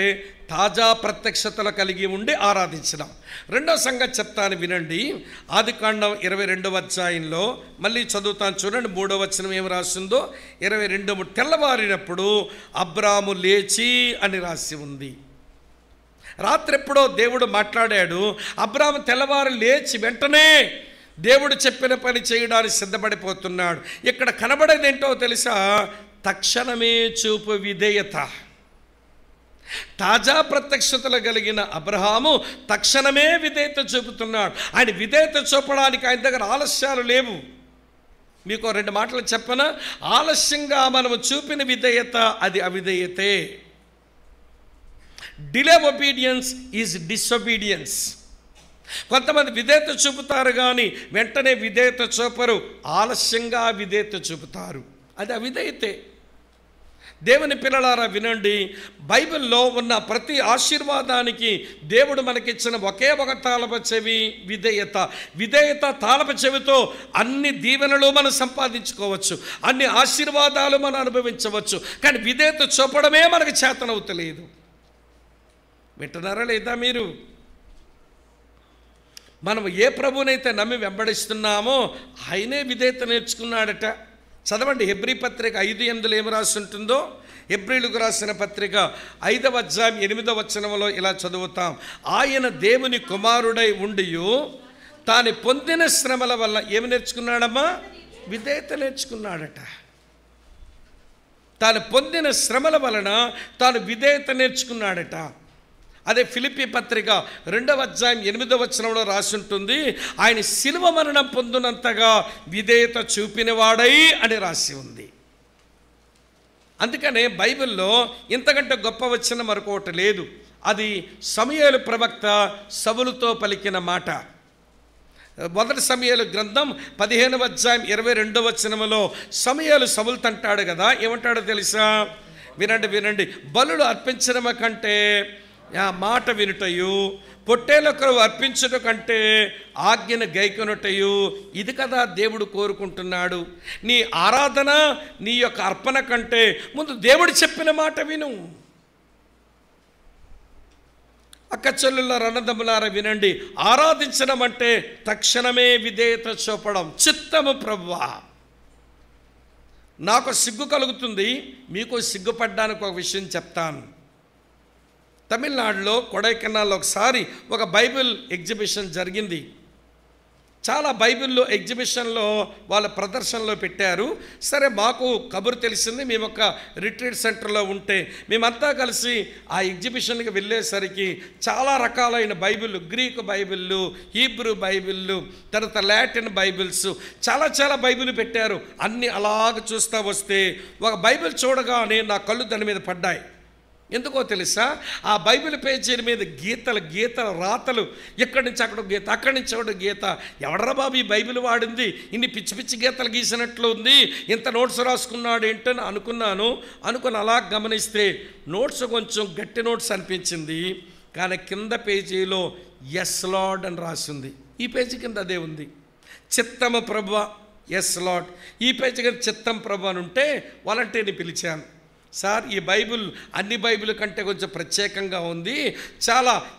తాజా ప్రత్యక్షతలు కలిగి ఉండి ఆరాధించడం. రెండవ సంగతి చెప్తాను వినండి. ఆదికాండం 22వ అధ్యాయంలో మళ్ళీ చదువుతాను చూడండి, 3వ వచనం ఏమి రాసిందో. 22 తెల్లవారినప్పుడు అబ్రాము లేచి అని రాసి ఉంది. రాత్రి ఎప్పుడో దేవుడు మాట్లాడాడు. అబ్రాము తెల్లవారు లేచి వెంటనే దేవుడు చెప్పిన పని చేయడానికి సిద్ధపడిపోతున్నాడు. ఇక్కడ కనబడేది ఏంటో తెలుసా? తక్షణమే చూపు విధేయత. తాజా ప్రత్యక్షతలు కలిగిన అబ్రహాము తక్షణమే విధేయత చూపుతున్నాడు. ఆయన విధేయత చూపడానికి ఆయన దగ్గర ఆలస్యాలు లేవు. మీకు 2 మాటలు చెప్పనా? ఆలస్యంగా మనము చూపిన విధేయత అది అవిధేయతే. Delay obedience is disobedience. కొంతమంది విధేయత చూపుతారు కానీ వెంటనే విధేయత చూపరు, ఆలస్యంగా విధేయత చూపుతారు, అది అవిధేయతే. దేవుని పిల్లలారా వినండి, బైబిల్లో ఉన్న ప్రతి ఆశీర్వాదానికి దేవుడు మనకిచ్చిన ఒకే ఒక తాళపు చెవి విధేయత. విధేయత తాళపు చెవితో అన్ని దీవెనలు మనం సంపాదించుకోవచ్చు, అన్ని ఆశీర్వాదాలు మనం అనుభవించవచ్చు. కానీ విధేయత చూపడమే మనకు చేతనవుతలేదు. వింటున్నారా లేదా మీరు? మనం ఏ ప్రభువునైతే నమ్మి వెంబడిస్తున్నామో ఆయనే విధేయత నేర్చుకున్నాడట. చదవండి, హెబ్రీ పత్రిక 5:8 ఏమి రాసి ఉంటుందో. హెబ్రీలకు రాసిన పత్రిక 5వ అధ్యాయం 8వ వచనంలో ఇలా చదువుతాం, ఆయన దేవుని కుమారుడై ఉండియు తాను పొందిన శ్రమల వల్ల ఏమి నేర్చుకున్నాడమ్మా? విధేయత నేర్చుకున్నాడట. తాను పొందిన శ్రమల వలన తాను విధేయత నేర్చుకున్నాడట. అదే ఫిలిప్పీ పత్రిక 2వ అధ్యాయం 8వ వచనంలో రాసి ఉంటుంది, ఆయన శిలువ మరణం పొందినంతగా విధేయత చూపినవాడై అని రాసి ఉంది. అందుకనే బైబిల్లో ఇంతకంటే గొప్ప వచనం మరొకటి లేదు. అది సమూయేలు ప్రవక్త సౌలుతో పలికిన మాట. 1 సమూయేలు గ్రంథం 15వ అధ్యాయం 22వ వచనంలో సమూయేలు సౌలుతో అంటాడు కదా, ఏమంటాడో తెలుసా? వినండి, బలులు అర్పించడం కంటే ఆ మాట వినుటయు పొట్టేలకు అర్పించుట కంటే ఆజ్ఞను గైకొనుటయు ఇది కదా దేవుడు కోరుకుంటున్నాడు. నీ ఆరాధన, నీ యొక్క అర్పణ కంటే ముందు దేవుడు చెప్పిన మాట విను. అక్క చెల్లుల రణదములార వినండి, ఆరాధించడం అంటే తక్షణమే విధేయత చూపడం. చిత్తము ప్రభువా, నాకు సిగ్గు కలుగుతుంది, మీకు సిగ్గుపడ్డానికి ఒక విషయం చెప్తాను. తమిళనాడులో కొడైకెనాల్లో ఒకసారి ఒక బైబిల్ ఎగ్జిబిషన్ జరిగింది. చాలా బైబిల్లో ఎగ్జిబిషన్లో వాళ్ళ ప్రదర్శనలో పెట్టారు. సరే, మాకు కబురు తెలిసింది, మేము ఒక రిట్రీట్ సెంటర్లో ఉంటే మేమంతా కలిసి ఆ ఎగ్జిబిషన్కి వెళ్ళేసరికి చాలా రకాలైన బైబిళ్ళు, గ్రీకు బైబిళ్ళు, హీబ్రూ బైబిళ్ళు, తర్వాత లాటిన్ బైబిల్స్, చాలా బైబిల్ పెట్టారు. అన్నీ అలాగ చూస్తూ వస్తే ఒక బైబిల్ చూడగానే నా కళ్ళు దాని మీద పడ్డాయి. ఎందుకో తెలుసా? ఆ బైబిల్ పేజీల మీద గీతలు రాతలు, ఎక్కడి నుంచి అక్కడ గీత, అక్కడి నుంచి అక్కడ గీత. ఎవడరా బాబు ఈ బైబిల్ వాడింది, ఇన్ని పిచ్చి గీతలు గీసినట్లు ఉంది, ఇంత నోట్స్ రాసుకున్నాడు ఏంటని అనుకుని అలా గమనిస్తే నోట్స్ కొంచెం గట్టి నోట్స్ అనిపించింది. కానీ కింద పేజీలో ఎస్ లార్డ్ అని రాసింది. ఈ పేజీ కింద అదే ఉంది, చిత్తము ప్రభువా, ఎస్ లార్డ్. ఈ పేజీ కింద చిత్తం ప్రభు అని ఉంటే వాలంటీర్ని పిలిచాను. సార్, ఈ బైబిల్ అన్ని బైబిల్ కంటే కొంచెం ప్రత్యేకంగా ఉంది,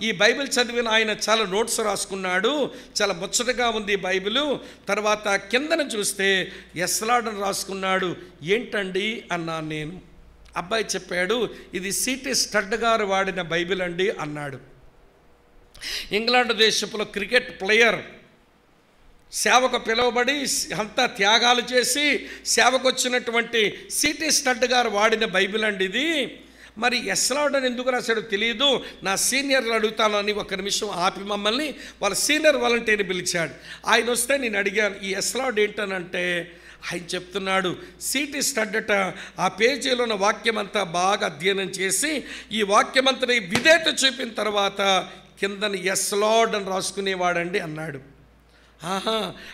ఈ బైబిల్ చదివిన ఆయన చాలా నోట్స్ రాసుకున్నాడు, చాలా ముచ్చటగా ఉంది ఈ బైబిల్. తర్వాత కిందన చూస్తే ఎస్ లార్డ్ అని రాసుకున్నాడు. ఏంటండి అన్నాను నేను. అబ్బాయి చెప్పాడు, ఇది సిటీ స్టడ్ గారు వాడిన బైబిల్ అండి అన్నాడు. ఇంగ్లాండ్ దేశంలో క్రికెట్ ప్లేయర్ సేవకు పిలువబడి అంతా త్యాగాలు చేసి సేవకు వచ్చినటువంటి సిటీ స్టడ్ గారు వాడిన బైబిల్ అండి ఇది. మరి ఎస్ లార్డ్ అని ఎందుకు రాశాడో తెలియదు, నా సీనియర్లు అడుగుతానని ఒక నిమిషం ఆపి మమ్మల్ని వాళ్ళ సీనియర్ వాలంటీర్ని పిలిచాడు. ఆయన వస్తే నేను అడిగాను, ఈ ఎస్ లార్డ్ ఏంటనంటే ఆయన చెప్తున్నాడు, సిటీ స్టడ్ అట ఆ పేజీలో ఉన్న వాక్యం అంతా బాగా అధ్యయనం చేసి ఈ వాక్యమంతని విధేయత చూపిన తర్వాత కిందని ఎస్ లార్డ్ అని రాసుకునేవాడండి అన్నాడు.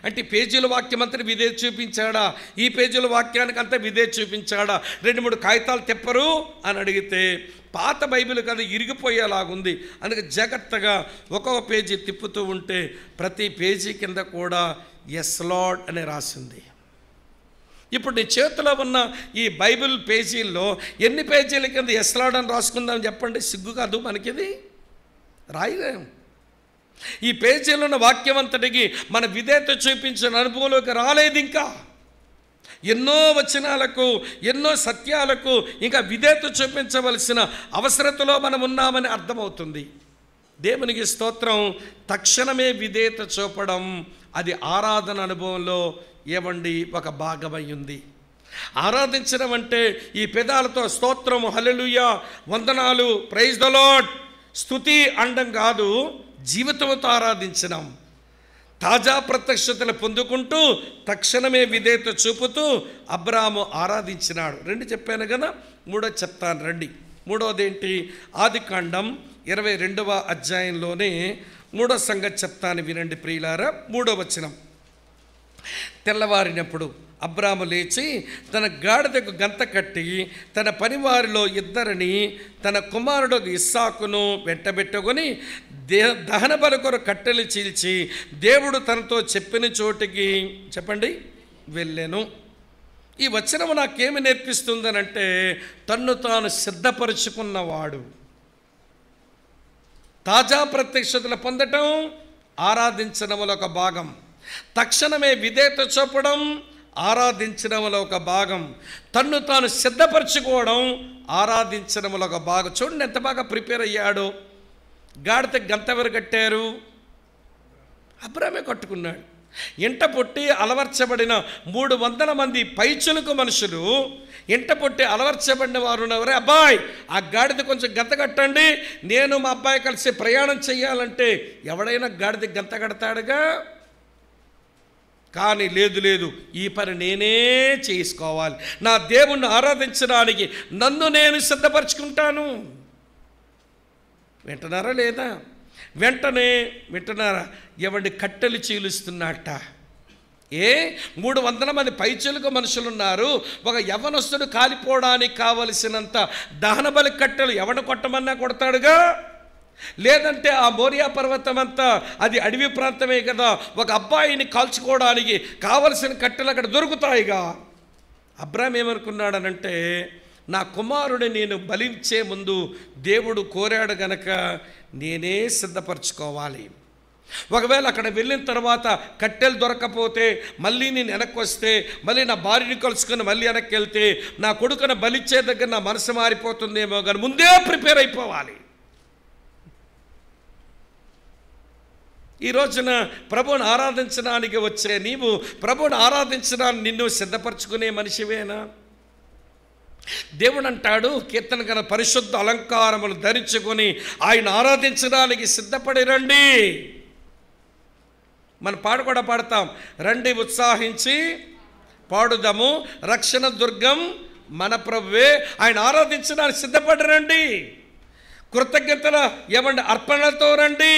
అంటే పేజీల వాక్యం అంతా విధేయత చూపించాడా, ఈ పేజీల వాక్యానికి అంతా విధేయత చూపించాడా, 2-3 కాగితాలు తెప్పరు అని అడిగితే పాత బైబిల్ కదా ఇరిగిపోయేలాగుంది. అందుకే జాగ్రత్తగా ఒక్కొక్క పేజీ తిప్పుతూ ఉంటే ప్రతి పేజీ కింద కూడా ఎస్ లార్డ్ అని రాసింది. ఇప్పుడు నీ చేతిలో ఉన్న ఈ బైబిల్ పేజీల్లో ఎన్ని పేజీల కింద ఎస్ లార్డ్ అని రాసుకుందాం చెప్పండి? సిగ్గు కాదు మనకిది, రాయలేం. ఈ పేజీలో ఉన్న వాక్యం అంతటికి మన విధేయత చూపించిన అనుభవంలోకి రాలేదు. ఇంకా ఎన్నో వచనాలకు, ఎన్నో సత్యాలకు ఇంకా విధేయత చూపించవలసిన అవసరతలో మనం ఉన్నామని అర్థమవుతుంది. దేవునికి స్తోత్రం. తక్షణమే విధేయత చూపడం అది ఆరాధన అనుభవంలో ఒక భాగమై ఉంది. ఆరాధించడం అంటే ఈ పెదాలతో స్తోత్రం, హల్లెలూయా, వందనాలు, ప్రైజ్ ద లార్డ్, స్తుతి అండం కాదు, జీవితంతో ఆరాధించడం. తాజా ప్రత్యక్షతలు పొందుకుంటూ తక్షణమే విధేయత చూపుతూ అబ్రాహాము ఆరాధించినాడు. 2 చెప్పాను కదా, 3 చెప్తాను రండి. 3వది ఏంటి? ఆదికాండం 22వ అధ్యాయంలోనే 3వ సంగతి చెప్తాను వినండి ప్రియులారా. 3వ వచనం. తెల్లవారినప్పుడు అబ్రాము లేచి తన గాడిదకు గంత కట్టి తన పనివారిలో 2 తన కుమారుడు ఇస్సాకును వెంటబెట్టుకొని దహన బలి కొరకు కట్టెలు చీల్చి దేవుడు తనతో చెప్పిన చోటికి చెప్పండి వెళ్ళెను. ఈ వచనం నాకేమి నేర్పిస్తుందనంటే తన్ను తాను సిద్ధపరుచుకున్నవాడు. తాజా ప్రత్యక్షతలు పొందటం ఆరాధించడంలో ఒక భాగం, తక్షణమే విధేయత చూపడం ఆరాధించడంలో ఒక భాగం, తన్ను తాను సిద్ధపరచుకోవడం ఆరాధించడంలో ఒక భాగం. చూడండి ఎంత బాగా ప్రిపేర్ అయ్యాడో. గాడిద గంత ఎవరు కట్టారు? అబ్రామే కట్టుకున్నాడు. ఎంట పొట్టి అలవర్చబడిన 300 మంది పైచులకు మనుషులు, ఎంట పొట్టి అలవర్చబడిన వారు ఉన్నవారే, అబ్బాయి ఆ గాడిద కొంచెం గంత కట్టండి, నేను మా అబ్బాయి కలిసి ప్రయాణం చేయాలంటే ఎవడైనా గాడిద గంత కడతాడుగా. కానీ లేదు, ఈ పని నేనే చేసుకోవాలి, నా దేవుణ్ణి ఆరాధించడానికి నన్ను నేను సిద్ధపరచుకుంటాను. వింటున్నారా లేదా? వెంటనే వింటున్నారా? ఎవడి కట్టెలు చీలుస్తున్నట్ట. 300 మంది పైచులకు మనుషులున్నారు. ఒక యవ్వనస్తుడు కాలిపోవడానికి కావలసినంత దహన బలి కట్టెలు ఎవడు కొట్టమన్నా కొడతాడుగా. లేదంటే ఆ మోరియా పర్వతం అంతా అది అడవి ప్రాంతమే కదా, ఒక అబ్బాయిని కాల్చుకోవడానికి కావలసిన కట్టెలు అక్కడ దొరుకుతాయిగా. అబ్రాహాం ఏమనుకున్నాడనంటే, నా కుమారుడిని నేను బలించే ముందు దేవుడు కోరాడు గనక నేనే సిద్ధపరచుకోవాలి. ఒకవేళ అక్కడ వెళ్ళిన తర్వాత కట్టెలు దొరకకపోతే మళ్ళీ నేను వెనక్కి వస్తే, మళ్ళీ నా భార్యని కలుసుకొని మళ్ళీ వెనక్కి వెళ్తే నా కొడుకును బలిచ్చే దగ్గర నా మనసు మారిపోతుందేమో, కానీ ముందే ప్రిపేర్ అయిపోవాలి. ఈ రోజున ప్రభువుని ఆరాధించడానికి వచ్చే నీవు ప్రభువుని ఆరాధించడానికి నిన్ను సిద్ధపరచుకునే మనిషివేనా? దేవుడు అంటాడు, కీర్తనకర పరిశుద్ధ అలంకారములు ధరించుకొని ఆయన ఆరాధించడానికి సిద్ధపడి రండి. మనం పాట కూడా పాడతాం, రండి ఉత్సాహించి పాడుదాము, రక్షణ దుర్గం మన ప్రభువే, ఆయన ఆరాధించడానికి సిద్ధపడి రండి. కృతజ్ఞతల ఏమండి అర్పణలతో రండి,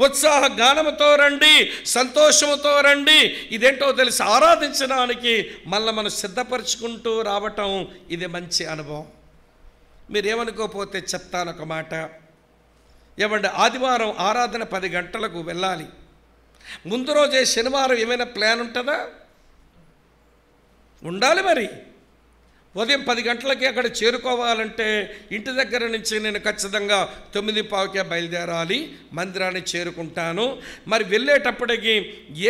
ఉత్సాహ గానముతో రండి, సంతోషముతో రండి. ఇదేంటో తెలిసి ఆరాధించడానికి మళ్ళీ మనం సిద్ధపరచుకుంటూ రావటం ఇది మంచి అనుభవం. మీరేమనుకోకపోతే చెప్తాను ఒక మాట. ఏమండి ఆదివారం ఆరాధన 10 గంటలకు వెళ్ళాలి. ముందు రోజే శనివారం ఏమైనా ప్లాన్ ఉంటుందా? ఉండాలి. మరి ఉదయం 10 గంటలకి అక్కడ చేరుకోవాలంటే ఇంటి దగ్గర నుంచి నేను ఖచ్చితంగా 9:15కే బయలుదేరాలి, మందిరాన్ని చేరుకుంటాను. మరి వెళ్ళేటప్పటికి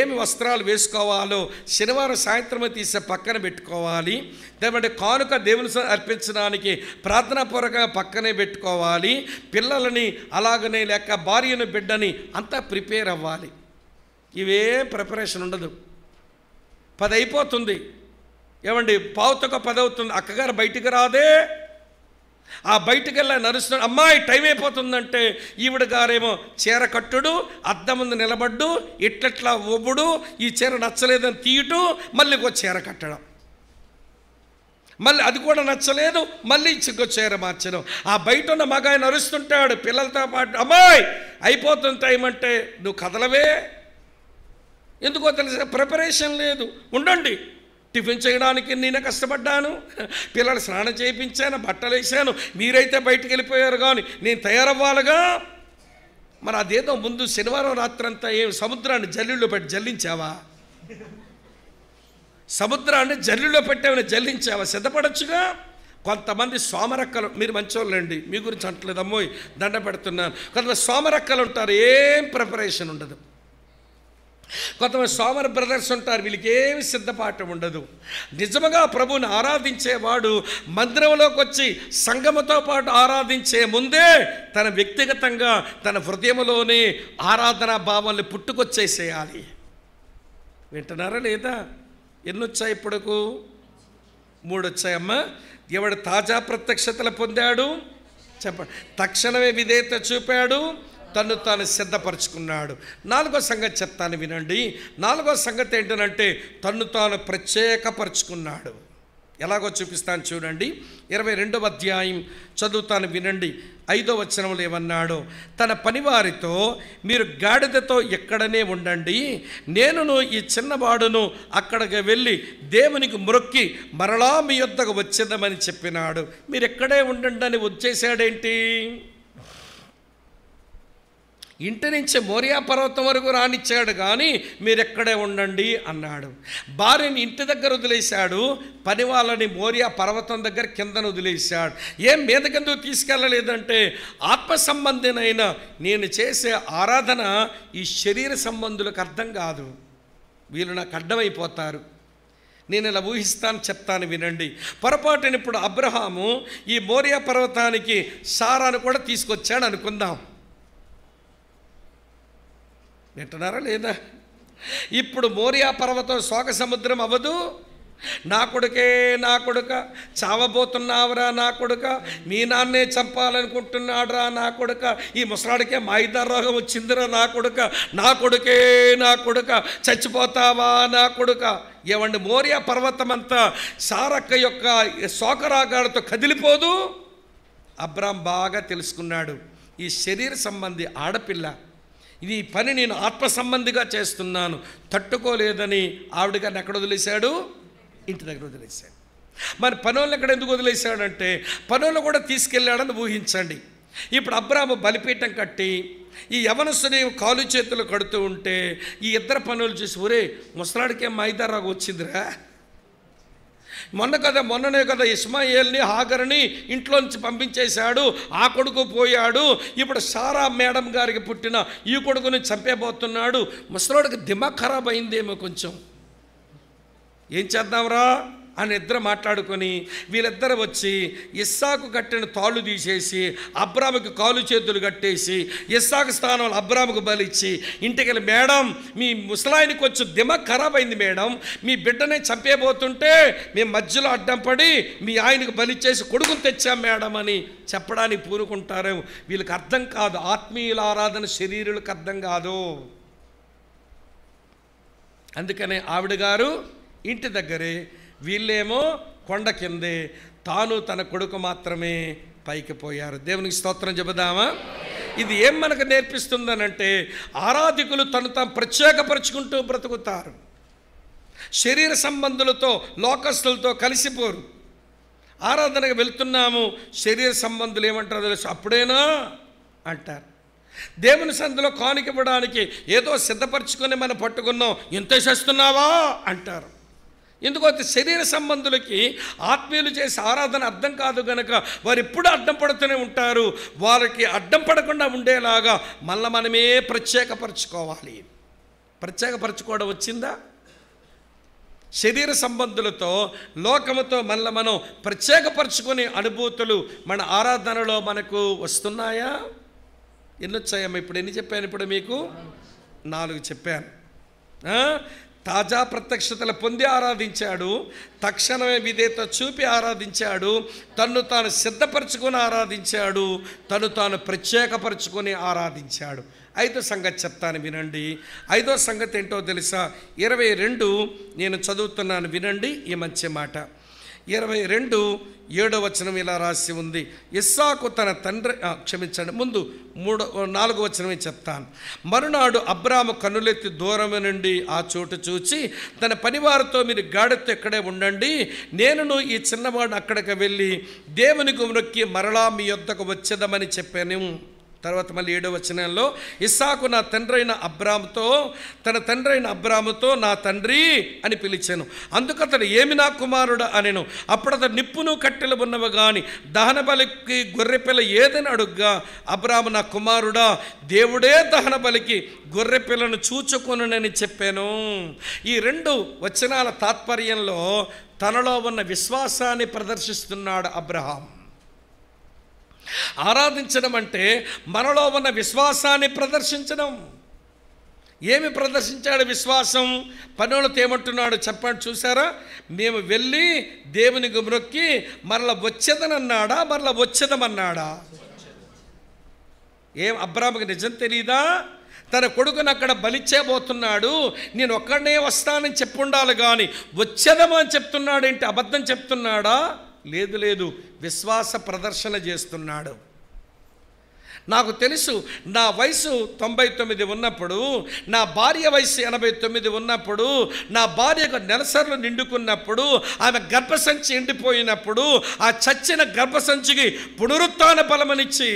ఏమి వస్త్రాలు వేసుకోవాలో శనివారం సాయంత్రమే తీసే పక్కన పెట్టుకోవాలి. లేదంటే కానుక దేవుని అర్పించడానికి ప్రార్థనాపూర్వకంగా పక్కనే పెట్టుకోవాలి. పిల్లలని అలాగనే లేక భార్యను బిడ్డని అంతా ప్రిపేర్ అవ్వాలి. ఇవే ప్రిపరేషన్ ఉండదు. 10 అయిపోతుంది, ఏమండి 9:15 అవుతుంది, అక్కగారు బయటికి రాదే. ఆ బయటికి వెళ్ళి నడుస్తున్నాడు, అమ్మాయి టైం అయిపోతుందంటే ఈవిడ గారేమో చీర కట్టుడు, అద్దం ముందు నిలబడ్డు, ఇట్లట్లా ఒబ్బుడు, ఈ చీర నచ్చలేదని తీయటం, మళ్ళీ ఇంకో చీర కట్టడం, మళ్ళీ అది కూడా నచ్చలేదు, మళ్ళీ ఇంకో చీర మార్చడం. ఆ బయట ఉన్న మగాయి నడుస్తుంటాడు పిల్లలతో పాటు, అమ్మాయి అయిపోతుంది టైం అంటే నువ్వు కదలవే. ఎందుకో తెలుసా? ప్రిపరేషన్ లేదు. ఉండండి, టిఫిన్ చేయడానికి నేనే కష్టపడ్డాను, పిల్లలు స్నానం చేయించాను, బట్టలు వేసాను, మీరైతే బయటికి వెళ్ళిపోయారు కానీ నేను తయారవ్వాలిగా. మరి అదేదో ముందు శనివారం రాత్రంతా ఏం సముద్రాన్ని జల్లిలో పెట్టి జల్లించావా? సముద్రాన్ని జల్లిలో పెట్టామని జల్లించావా? సిద్ధపడచ్చుగా. కొంతమంది సోమరక్కలు, మీరు మంచోళ్ళండి, మీ గురించి అంటలేదు, అమ్మోయ్ దండ పెడుతున్నాను. కొంతమంది సోమరక్కలు ఉంటారు, ఏం ప్రిపరేషన్ ఉండదు. కొంతమంది సోమర బ్రదర్స్ ఉంటారు, వీళ్ళకి ఏమి సిద్ధపాఠం ఉండదు. నిజముగా ప్రభువుని ఆరాధించేవాడు మందిరంలోకి వచ్చి సంఘముతో పాటు ఆరాధించే ముందే తన వ్యక్తిగతంగా తన హృదయంలోనే ఆరాధనా భావాన్ని పుట్టుకొచ్చేసేయాలి. వింటున్నారా లేదా? ఎన్ని వచ్చాయి ఇప్పుడుకు? 3 వచ్చాయమ్మా. ఎవడు తాజా ప్రత్యక్షతలు పొందాడు చెప్పండి. తక్షణమే విధేయత చూపాడు, తను తాను సిద్ధపరచుకున్నాడు. 4వ సంగతి చెప్తాను వినండి. 4వ సంగతి ఏంటంటే తను తాను ప్రత్యేకపరుచుకున్నాడు. ఎలాగో చూపిస్తాను చూడండి. 22వ అధ్యాయం చదువుతాను వినండి. 5వ వచనంలో ఏమన్నాడో, తన పనివారితో మీరు గాడిదతో ఎక్కడనే ఉండండి, నేనును ఈ చిన్నవాడును అక్కడికి వెళ్ళి దేవునికి మొక్కి మరలా మీ యొద్దకు వచ్చేద్దామని చెప్పినాడు. మీరు ఎక్కడే ఉండండి అని వచ్చేసాడేంటి? ఇంటి నుంచి మోరియా పర్వతం వరకు రానిచ్చాడు కానీ మీరెక్కడే ఉండండి అన్నాడు. భార్యని ఇంటి దగ్గర వదిలేశాడు, పని వాళ్ళని మోరియా పర్వతం దగ్గర కిందను వదిలేశాడు. ఏం మీద కిందకు తీసుకెళ్ళలేదంటే ఆత్మ సంబంధినైన నేను చేసే ఆరాధన ఈ శరీర సంబంధులకు అర్థం కాదు, వీళ్ళు నాకు అడ్డమైపోతారు. నేను ఇలా ఊహిస్తాను, చెప్తాను వినండి. పొరపాటున ఇప్పుడు అబ్రహాము ఈ మోరియా పర్వతానికి సారాను కూడా తీసుకొచ్చాడు అనుకుందాం. వింటున్నారా లేదా? ఇప్పుడు మోరియా పర్వతం శోక సముద్రం అవ్వదు. నా కొడుకే, నా కొడుక చావబోతున్నావురా, నా కొడుక మీ నాన్నే చంపాలనుకుంటున్నాడురా, నా కొడుక ఈ ముసలాడికే మాయిదార్ రోగం వచ్చిందిరా, నా కొడుక, నా కొడుకే, నా కొడుక చచ్చిపోతావా నా కొడుక. ఏమండి మోరియా పర్వతం అంతా సారక్క యొక్క శోకరాగాలతో కదిలిపోదు. అబ్రాం బాగా తెలుసుకున్నాడు, ఈ శరీర సంబంధి ఆడపిల్ల, ఇది పని నేను ఆత్మ సంబంధిగా చేస్తున్నాను, తట్టుకోలేదని ఆవిడ గారిని ఎక్కడ వదిలేశాడు? ఇంటి దగ్గర వదిలేశాడు. మరి పనులను ఎక్కడ ఎందుకు వదిలేశాడంటే పనులు కూడా తీసుకెళ్ళాడని ఊహించండి. ఇప్పుడు అబ్రాము బలిపీఠం కట్టి ఈ యవనస్తుని కాలు చేతులు కడుతూ ఉంటే ఈ ఇద్దరు పనులు చూసి, ఒరే ముసలాడికేం మైదారాగు వచ్చిందిరా, మొన్ననే కదా ఇస్మాయేల్ని హాగర్ని ఇంట్లోంచి పంపించేశాడు, ఆ కొడుకు పోయాడు, ఇప్పుడు సారా మేడం గారికి పుట్టిన ఈ కొడుకుని చంపేబోతున్నాడు, ముసలాడికి దిమాగ్ ఖరాబ్ అయిందేమో కొంచెం, ఏం చేద్దాంరా అని ఇద్దరు మాట్లాడుకొని వీళ్ళిద్దరు వచ్చి ఇస్సాకు కట్టిన తాళ్ళు తీసేసి అబ్రాముకి కాలు చేతులు కట్టేసి ఇస్సాకు స్థానంలో అబ్రాముకు బలిచ్చి ఇంటికి వెళ్ళి, మేడం మీ ముసలాయనికి కొంచెం దిమాగ్ ఖరాబ్ అయింది మేడం, మీ బిడ్డనే చంపేబోతుంటే మేము మధ్యలో అడ్డం పడి మీ ఆయనకు బలిచ్చేసి కొడుకుని తెచ్చాం మేడం అని చెప్పడానికి పూనుకుంటారేమో. వీళ్ళకి అర్థం కాదు, ఆత్మీయుల ఆరాధన శరీరులకు అర్థం కాదు. అందుకనే ఆవిడ గారు ఇంటి దగ్గరే, వీళ్ళేమో కొండ కిందే, తాను తన కొడుకు మాత్రమే పైకి పోయారు. దేవునికి స్తోత్రం చెబుదామా? ఇది ఏం మనకు నేర్పిస్తుందనంటే, ఆరాధికులు తను తాము ప్రత్యేకపరుచుకుంటూ బ్రతుకుతారు. శరీర సంబంధులతో లోకస్తులతో కలిసిపోరు. ఆరాధనకు వెళ్తున్నాము, శరీర సంబంధులు ఏమంటారో తెలుసు, అప్పుడేనా అంటారు. దేవుని సందులో కానుకివ్వడానికి ఏదో సిద్ధపరచుకొని మనం పట్టుకున్నాం, ఎంత చేస్తున్నావా అంటారు. ఎందుకంటే శరీర సంబంధులకి ఆత్మీయులు చేసే ఆరాధన అర్థం కాదు గనక వారు ఎప్పుడు అడ్డం పడుతూనే ఉంటారు. వారికి అడ్డం పడకుండా ఉండేలాగా మళ్ళీ మనమే ప్రత్యేకపరచుకోవాలి. ప్రత్యేకపరచుకోవడం వచ్చిందా? శరీర సంబంధులతో లోకముతో మళ్ళీ మనం ప్రత్యేకపరచుకునే అనుభూతులు మన ఆరాధనలో మనకు వస్తున్నాయా? ఎన్ని వచ్చాయమ్మా? ఇప్పుడు ఎన్ని చెప్పాను? ఇప్పుడు మీకు 4 చెప్పాను. తాజా ప్రత్యక్షతలు పొంది ఆరాధించాడు, తక్షణమే విధేయత చూపి ఆరాధించాడు, తన్ను తాను సిద్ధపరచుకొని ఆరాధించాడు, తను తాను ప్రత్యేకపరచుకొని ఆరాధించాడు. 5వ సంగతి చెప్తాను వినండి. 5వ సంగతి ఏంటో తెలుసా? 22 నేను చదువుతున్నాను వినండి ఈ మంచి మాట. 22:7 వచనం ఇలా రాసి ఉంది. ఇస్సాకు తన తండ్రి క్షమించండి, ముందు 4వ వచనమే చెప్తాను. మరునాడు అబ్రాము కన్నులెత్తి దూరం నుండి ఆ చోటు చూచి తన పనివారితో, మీరు గాడితో ఇక్కడే ఉండండి, నేనును ఈ చిన్నవాడిని అక్కడికి వెళ్ళి దేవునికి మొక్కి మరలా మీ యొద్దకు వచ్చేదమని చెప్పాను. తర్వాత మళ్ళీ 7వ వచనంలో, ఇస్సాకు నా తండ్రైన అబ్రాముతో, తన తండ్రైన అబ్రాముతో నా తండ్రి అని పిలిచాను. అందుకతడు, ఏమి నా కుమారుడు అనెను. అప్పుడు అతడు, నిప్పును కట్టెలు ఉన్నవి కానీ దహన బలికి గొర్రెపిల్ల ఏదని అడుగ్గా, అబ్రాము, నా కుమారుడా, దేవుడే దహన బలికి గొర్రెపిల్లను చూచుకొనునని చెప్పాను. ఈ 2 వచనాల తాత్పర్యంలో తనలో ఉన్న విశ్వాసాన్ని ప్రదర్శిస్తున్నాడు అబ్రహాం. ఆరాధించడం అంటే మనలో ఉన్న విశ్వాసాన్ని ప్రదర్శించడం. ఏమి ప్రదర్శించాడు విశ్వాసం? పనులతో ఏమంటున్నాడు చెప్పండి, చూసారా? మేము వెళ్ళి దేవునికి మొక్కి మరల వచ్చేదనన్నాడా, మరల వచ్చేదమన్నాడా? ఏం అబ్రాముకి నిజం తెలీదా? తన కొడుకుని అక్కడ బలిచ్చేబోతున్నాడు, నేను ఒక్కడనే వస్తానని చెప్పుండాలి కానీ వచ్చేదమని చెప్తున్నాడేంటి? అబద్ధం చెప్తున్నాడా? లేదు, విశ్వాస ప్రదర్శన చేస్తున్నాడు. నాకు తెలుసు, నా వయసు 99 ఉన్నప్పుడు, నా భార్య వయసు 89 ఉన్నప్పుడు, నా భార్యకు నెలసర్లు నిండుకున్నప్పుడు, ఆమె గర్భసంచి ఎండిపోయినప్పుడు, ఆ చచ్చిన గర్భసంచికి పునరుత్థాన బలమనిచ్చి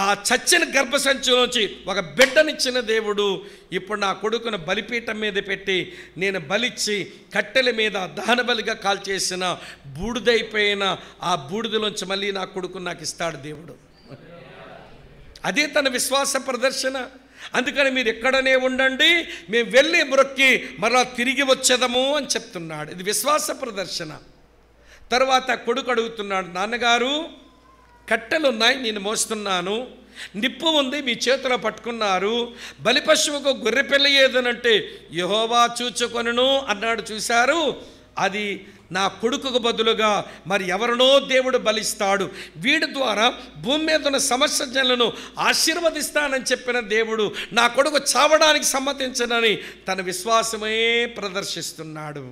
ఆ చచ్చిన గర్భసంచిలోంచి ఒక బిడ్డనిచ్చిన దేవుడు ఇప్పుడు నా కొడుకును బలిపీఠం మీద పెట్టి నేను బలిచ్చి కట్టెల మీద దహన బలిగా కాల్చేసిన బూడిదైపోయిన ఆ బూడిదలోంచి మళ్ళీ నా కొడుకును నాకు ఇస్తాడు దేవుడు. అదే తన విశ్వాస ప్రదర్శన. అందుకని మీరు ఎక్కడనే ఉండండి, మేము వెళ్ళి మొక్కి మరలా తిరిగి వచ్చేదము అని చెప్తున్నాడు. ఇది విశ్వాస ప్రదర్శన. తర్వాత కొడుకు అడుగుతున్నాడు, నాన్నగారు కట్టెలు ఉన్నాయి, నేను మోస్తున్నాను, నిప్పు ఉంది, మీ చేతిలో పట్టుకున్నారు, బలిపశువుకు గొర్రెపిల్ల ఏదనంటే యెహోవా చూచుకొనును అన్నాడు. చూశారు, అది నా కొడుకుకు బదులుగా మరి ఎవరినో దేవుడు బలిస్తాడు, వీడి ద్వారా భూమి మీద ఉన్న సమస్యలను ఆశీర్వదిస్తానని చెప్పిన దేవుడు నా కొడుకు చావడానికి సమ్మతించనని తన విశ్వాసమే ప్రదర్శిస్తున్నాడు.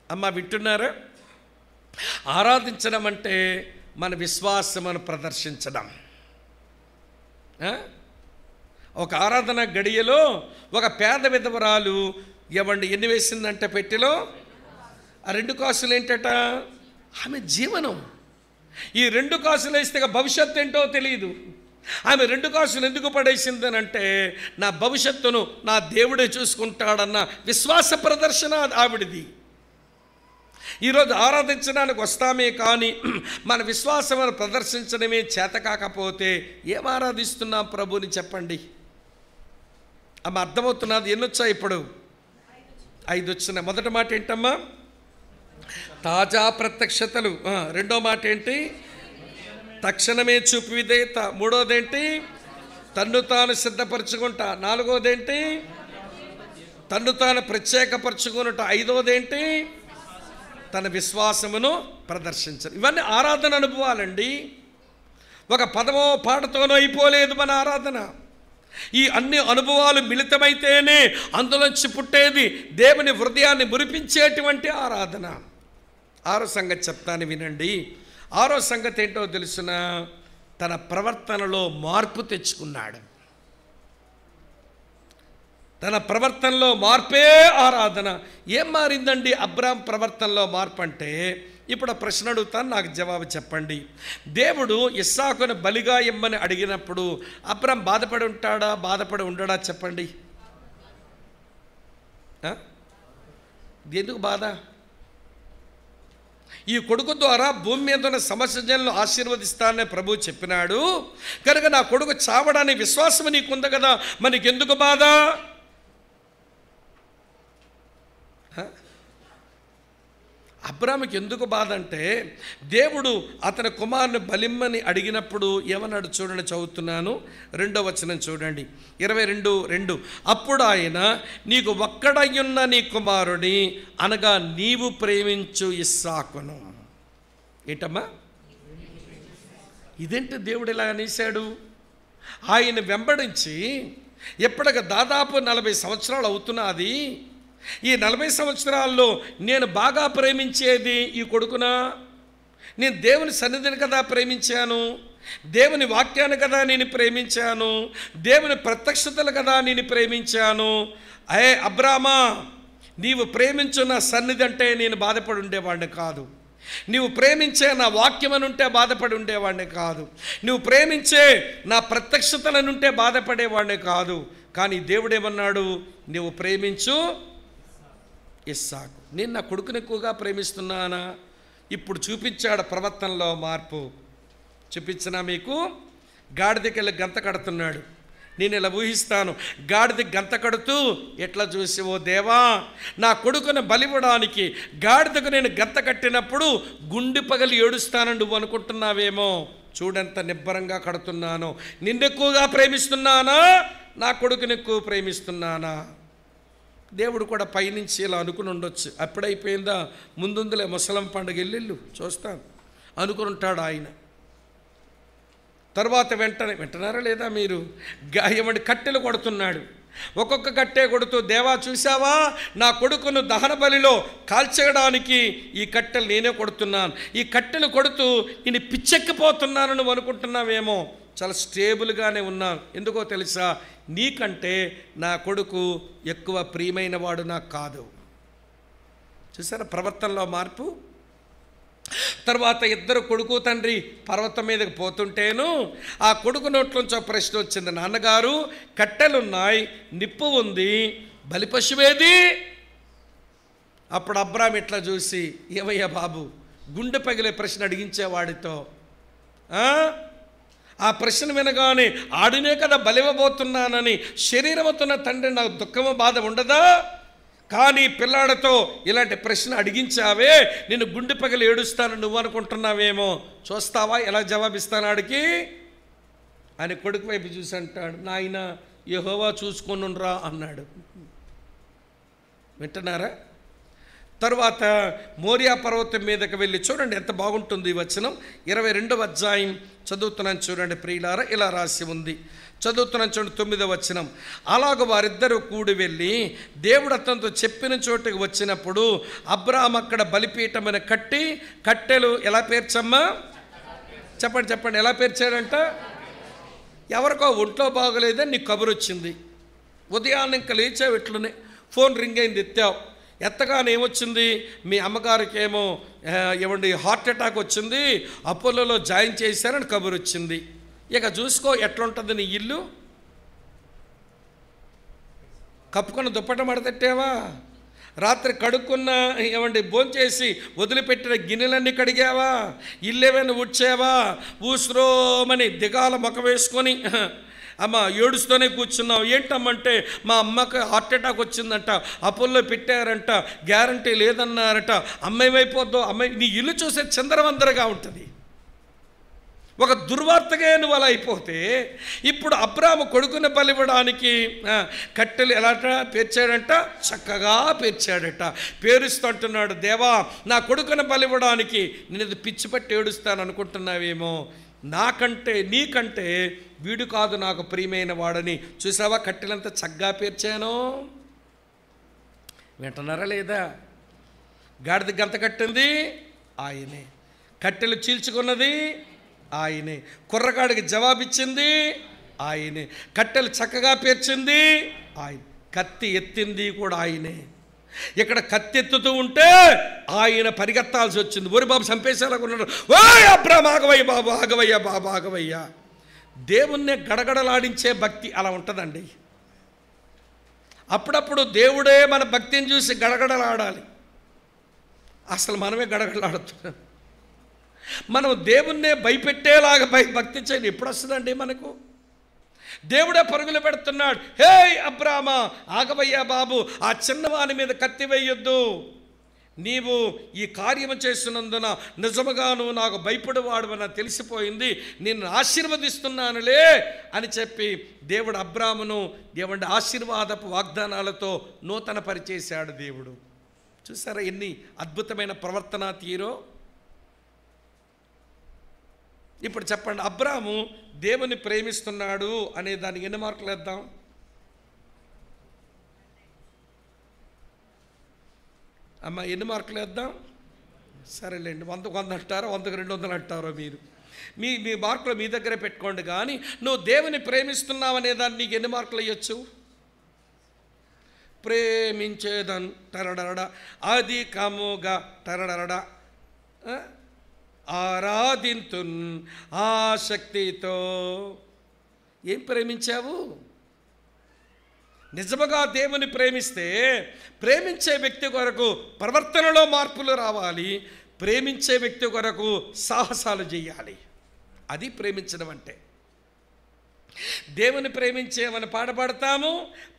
అమ్మ వింటున్నారా? ఆరాధించడం అంటే మన విశ్వాసమును ప్రదర్శించడం. ఒక ఆరాధన గడియలో ఒక పేద విధవరాలు ఎన్ని వేసిందంటే పెట్టెలో ఆ 2 కాసులు ఏంటట? ఆమె జీవనం. ఈ 2 కాసులు వేస్తే భవిష్యత్తు ఏంటో తెలియదు. ఆమె 2 కాసులు ఎందుకు పడేసిందనంటే నా భవిష్యత్తును నా దేవుడే చూసుకుంటాడన్న విశ్వాస ప్రదర్శన ఆవిడిది. ఈరోజు ఆరాధించడానికి వస్తామే కానీ మన విశ్వాసమును ప్రదర్శించడమే చేత కాకపోతే ఏం ఆరాధిస్తున్నాం ప్రభుని చెప్పండి. ఆమె అర్థమవుతున్నది. ఎన్నొచ్చాయి ఇప్పుడు? 5 వచ్చినాయి. మొదటి మాట ఏంటమ్మా? తాజా ప్రత్యక్షతలు. రెండో మాట ఏంటి? తక్షణమే చూపు విధేయత. మూడోదేంటి? తన్ను తాను సిద్ధపరచుకుంటా. నాలుగోదేంటి? తన్ను తాను ప్రత్యేకపరచుకున్నట. ఐదోదేంటి? తన విశ్వాసమును ప్రదర్శించరు. ఇవన్నీ ఆరాధన అనుభవాలండి. ఒక పదమో పాటతోనో అయిపోలేదు మన ఆరాధన. ఈ అన్ని అనుభవాలు మిళితమైతేనే అందులోంచి పుట్టేది దేవుని హృదయాన్ని మురిపించేటువంటి ఆరాధన. 6వ సంగతి చెప్తాను వినండి. 6వ సంగతి ఏంటో తెలుసునా? తన ప్రవర్తనలో మార్పు తెచ్చుకున్నాడు. తన ప్రవర్తనలో మార్పే ఆరాధన. ఏం మారిందండి అబ్రాహాం ప్రవర్తనలో మార్పు అంటే? ఇప్పుడు ఆ ప్రశ్న అడుగుతాను, నాకు జవాబు చెప్పండి. దేవుడు ఇస్సాకును బలిగా ఇమ్మని అడిగినప్పుడు అబ్రాహాం బాధపడి ఉంటాడా, బాధపడి ఉండడా చెప్పండి? ఎందుకు బాధ? ఈ కొడుకు ద్వారా భూమి మీద ఉన్న సమస్త జనులను ఆశీర్వదిస్తానని ప్రభువు చెప్పినాడు కనుక నా కొడుకు చావడానికి విశ్వాసం నీకుంది కదా, మనకి ఎందుకు బాధ? అబ్రాహాముకి ఎందుకు బాధ అంటే దేవుడు అతని కుమారుని బలిమ్మని అడిగినప్పుడు ఏమన్నాడు చూడండి, చదువుతున్నాను 2వ వచనం చూడండి, 22:2. అప్పుడు ఆయన నీకు ఒక్కడయ్యున్న నీ కుమారుని అనగా నీవు ప్రేమించు ఇస్సాకును. ఏంటమ్మా ఇదేంటి దేవుడు ఇలా అనేశాడు? ఆయన వెంబడించి ఎప్పటికి దాదాపు 40 సంవత్సరాలు అవుతున్నది. ఈ 40 సంవత్సరాల్లో నేను బాగా ప్రేమించేది ఈ కొడుకునా? నేను దేవుని సన్నిధిని కదా ప్రేమించాను, దేవుని వాక్యాన్ని కదా నేను ప్రేమించాను, దేవుని ప్రత్యక్షతలు కదా నేను ప్రేమించాను. అబ్రామా, నీవు ప్రేమించు నా సన్నిధి అంటే నేను బాధపడి ఉండేవాడిని కాదు. నీవు ప్రేమించే నా వాక్యం అని ఉంటే బాధపడి ఉండేవాడిని కాదు. నువ్వు ప్రేమించే నా ప్రత్యక్షతలనుంటే బాధపడేవాడిని కాదు. కానీ దేవుడేమన్నాడు? నువ్వు ప్రేమించు ఇస్సాకు. నేను నా కొడుకుని ఎక్కువగా ప్రేమిస్తున్నానా? ఇప్పుడు చూపించాడు ప్రవర్తనలో మార్పు. చూపించినా మీకు? గాడిదకెళ్ళి గంత కడుతున్నాడు. నేను ఇలా ఊహిస్తాను, గాడిద గంత కడుతూ ఎట్లా చూసి, ఓ దేవా నా కొడుకుని బలివ్వడానికి గాడిదకు నేను గంత కట్టినప్పుడు గుండె పగలి ఏడుస్తానని నువ్వు అనుకుంటున్నావేమో. చూడంత నిబ్బరంగా కడుతున్నాను. నిన్నెక్కువగా ప్రేమిస్తున్నానా, నా కొడుకుని ఎక్కువ ప్రేమిస్తున్నానా? దేవుడు కూడా పైనుంచి ఇలా అనుకుని ఉండొచ్చు. అప్పుడైపోయిందా, ముందుందులే ముసలం పండుగ ఎల్లెళ్ళు చూస్తాను అనుకుని ఉంటాడు ఆయన. తర్వాత వింటున్నారా లేదా మీరు? గాయమడి కట్టెలు కొడుతున్నాడు. ఒక్కొక్క కట్టే కొడుతూ, దేవా చూసావా నా కొడుకును దహన బలిలో కాల్చేయడానికి ఈ కట్టెలు నేనే కొడుతున్నాను, ఈ కట్టెలు కొడుతూ నేను పిచ్చెక్కిపోతున్నాను నువ్వు అనుకుంటున్నావేమో. చాలా స్టేబుల్గానే ఉన్నాను. ఎందుకో తెలుసా? నీకంటే నా కొడుకు ఎక్కువ ప్రియమైన వాడు నాకు కాదు. చూసారా ప్రవర్తనలో మార్పు? తర్వాత ఇద్దరు కొడుకు తండ్రి పర్వతం మీదకి పోతుంటేను ఆ కొడుకు నోట్లోంచి ఒక ప్రశ్న వచ్చింది, నాన్నగారు కట్టెలున్నాయి, నిప్పు ఉంది, బలిపశువేది? అప్పుడు అబ్రాహాం ఇట్లా చూసి, ఏవయ్యా బాబు, గుండె పగిలే ప్రశ్న అడిగించేవాడితో ఆ ప్రశ్న వినగానే ఆడినే కదా బలివ్వబోతున్నానని శరీరముతున్న తండ్రి నాకు దుఃఖము బాధ ఉండదా? కానీ పిల్లాడితో ఇలాంటి ప్రశ్న అడిగించావే, నేను గుండె పగిలి ఏడుస్తాను నువ్వు అనుకుంటున్నావేమో. చూస్తావా ఎలా జవాబిస్తాను ఆడికి? ఆయన కొడుకు వైపు చూసి అంటాడు, నాయన యెహోవా చూసుకొనురా అన్నాడు. వింటున్నారా? తరువాత మోరియా పర్వతం మీదకి వెళ్ళి చూడండి ఎంత బాగుంటుంది ఈ వచనం. 22వ అధ్యాయం చదువుతున్నాను చూడండి ప్రియులారా, ఇలా రాసి ఉంది. చదువుతున్నాను చూడండి 9వ వచనం. అలాగ వారిద్దరూ కూడి వెళ్ళి దేవుడు అతనితో చెప్పిన చోటుకి వచ్చినప్పుడు అబ్రాహాం అక్కడ బలిపీఠమైన కట్టి కట్టెలు ఎలా పేర్చమ్మా? చెప్పండి ఎలా పేర్చాడంట? ఎవరికో ఒంట్లో బాగోలేదని నీకు కబురు వచ్చింది. ఉదయాన్నే ఇంకా లేచావు, ఇట్లనే ఫోన్ రింగ్ అయింది, ఎత్తావు. ఎత్తగానే ఏమొచ్చింది? మీ అమ్మగారికి ఏమో ఏమండి హార్ట్ అటాక్ వచ్చింది, అపోలోలో జాయిన్ చేశారని కబురు వచ్చింది. ఇక చూసుకో ఎట్లుంటుంది నీ ఇల్లు. కప్పుకున్న దుప్పట మడతెట్టావా? రాత్రి కడుక్కున్న ఏమండి భోంచేసి వదిలిపెట్టిన గిన్నెలన్నీ కడిగావా? ఇల్లేమైనా ఊడ్చావా? ఊసురోమని దిగాల మొక్క వేసుకొని అమ్మ ఏడుస్తూనే కూర్చున్నావు. ఏంటమ్మంటే మా అమ్మకి హార్ట్ అటాక్ వచ్చిందంట, అపోలో పెట్టారంట, గ్యారంటీ లేదన్నారట. అమ్మాయిపోద్దు అమ్మాయి. నీ ఇల్లు చూసే చందరవందరగా ఉంటుంది. ఒక దుర్వార్తగా నువ్వు అలా అయిపోతే, ఇప్పుడు అబ్రాము కొడుకుని బలివ్వడానికి కట్టెలు ఎలాట పేర్చాడంట, చక్కగా పేర్చాడట. పేరుస్తూ అంటున్నాడు, దేవా నా కొడుకుని బలివ్వడానికి నేను ఇది పిచ్చి పట్టి ఏడుస్తాను అనుకుంటున్నావేమో, నాకంటే నీకంటే వీడు కాదు నాకు ప్రియమైన వాడని. చూసావా కట్టెలంతా చక్కగా పేర్చాను. వింటున్నారా లేదా? గాడిద గంత కట్టింది ఆయనే, కట్టెలు చీల్చుకున్నది ఆయనే, కుర్రగాడికి జవాబిచ్చింది ఆయనే, కట్టెలు చక్కగా పేర్చింది ఆయన, కత్తి ఎత్తింది కూడా ఆయనే. ఇక్కడ కత్తి ఎత్తుతూ ఉంటే ఆయన పరిగెత్తాల్సి వచ్చింది. ఓరి బాబు చంపేసేలాగున్నాడు. ఓ అబ్రామ్ ఆగవయ్య బాబు, ఆగవయ్యా బాబు, ఆగవయ్యా. దేవుణ్ణి గడగడలాడించే భక్తి అలా ఉంటుందండి. అప్పుడప్పుడు దేవుడే మన భక్తిని చూసి గడగడలాడాలి. అసలు మనమే గడగడలాడుతున్నాం. మనం దేవుణ్ణే భయపెట్టేలాగా భక్తి చేయని ఎప్పుడు వస్తుందండి మనకు? దేవుడే పరుగులు పెడుతున్నాడు. హే అబ్రామా ఆగవయ్యా బాబు, ఆ చిన్నవాని మీద కత్తి వేయొద్దు. నీవు ఈ కార్యము చేస్తున్నందున నిజముగా నువ్వు నాకు భయపడేవాడు అని తెలిసిపోయింది, నిన్ను ఆశీర్వదిస్తున్నానులే అని చెప్పి దేవుడు అబ్రామును దేవుడి ఆశీర్వాదపు వాగ్దానాలతో నూతన పరిచేశాడు దేవుడు. చూసారా ఎన్ని అద్భుతమైన ప్రవర్తన తీరో. ఇప్పుడు చెప్పండి, అబ్రాము దేవుని ప్రేమిస్తున్నాడు అనే దానికి ఎన్ని మార్కులు వేద్దాం? అమ్మ ఎన్ని మార్కులు వేద్దాం? సరేలేండి, 100కు 100 అంటారో 100కు 200 అంటారో మీరు మీ మార్కులు మీ దగ్గరే పెట్టుకోండి. కానీ నువ్వు దేవుని ప్రేమిస్తున్నావు అనే దాన్ని నీకు ఎన్ని మార్కులు ఇవ్వచ్చు? ప్రేమించేదన్ టరడరడ అధికముగా టరడరడ ఆరాధింతున్ ఆసక్తితో. ఏం ప్రేమించావు? నిజముగా దేవుని ప్రేమిస్తే ప్రేమించే వ్యక్తి కొరకు ప్రవర్తనలో మార్పులు రావాలి. ప్రేమించే వ్యక్తి కొరకు సాహసాలు చేయాలి. అది ప్రేమించడం అంటే. దేవుని ప్రేమించేమని పాడబడతాము,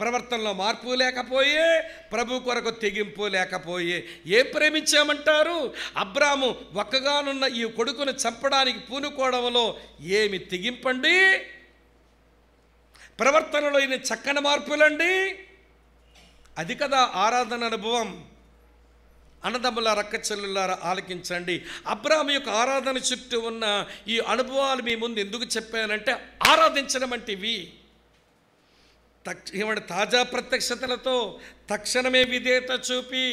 ప్రవర్తనలో మార్పు లేకపోయే, ప్రభు కొరకు తెగింపు లేకపోయే ఏం ప్రేమించామంటారు? అబ్రాము ఒక్కగానున్న ఈ కొడుకును చంపడానికి పూనుకోవడంలో ఏమి తెగింపండి, ప్రవర్తనలో ఇన్ని చక్కని మార్పులండి. అది కదా ఆరాధన అనుభవం. అన్నదమ్ముల రక్క చెల్లులారా ఆలకించండి. అబ్రాము యొక్క ఆరాధన చుట్టూ ఉన్న ఈ అనుభవాలు మీ ముందు ఎందుకు చెప్పానంటే, ఆరాధించడం అంటే ఇవి. ఏమంటే తాజా ప్రత్యక్షతలతో తక్షణమే విధేయత చూపి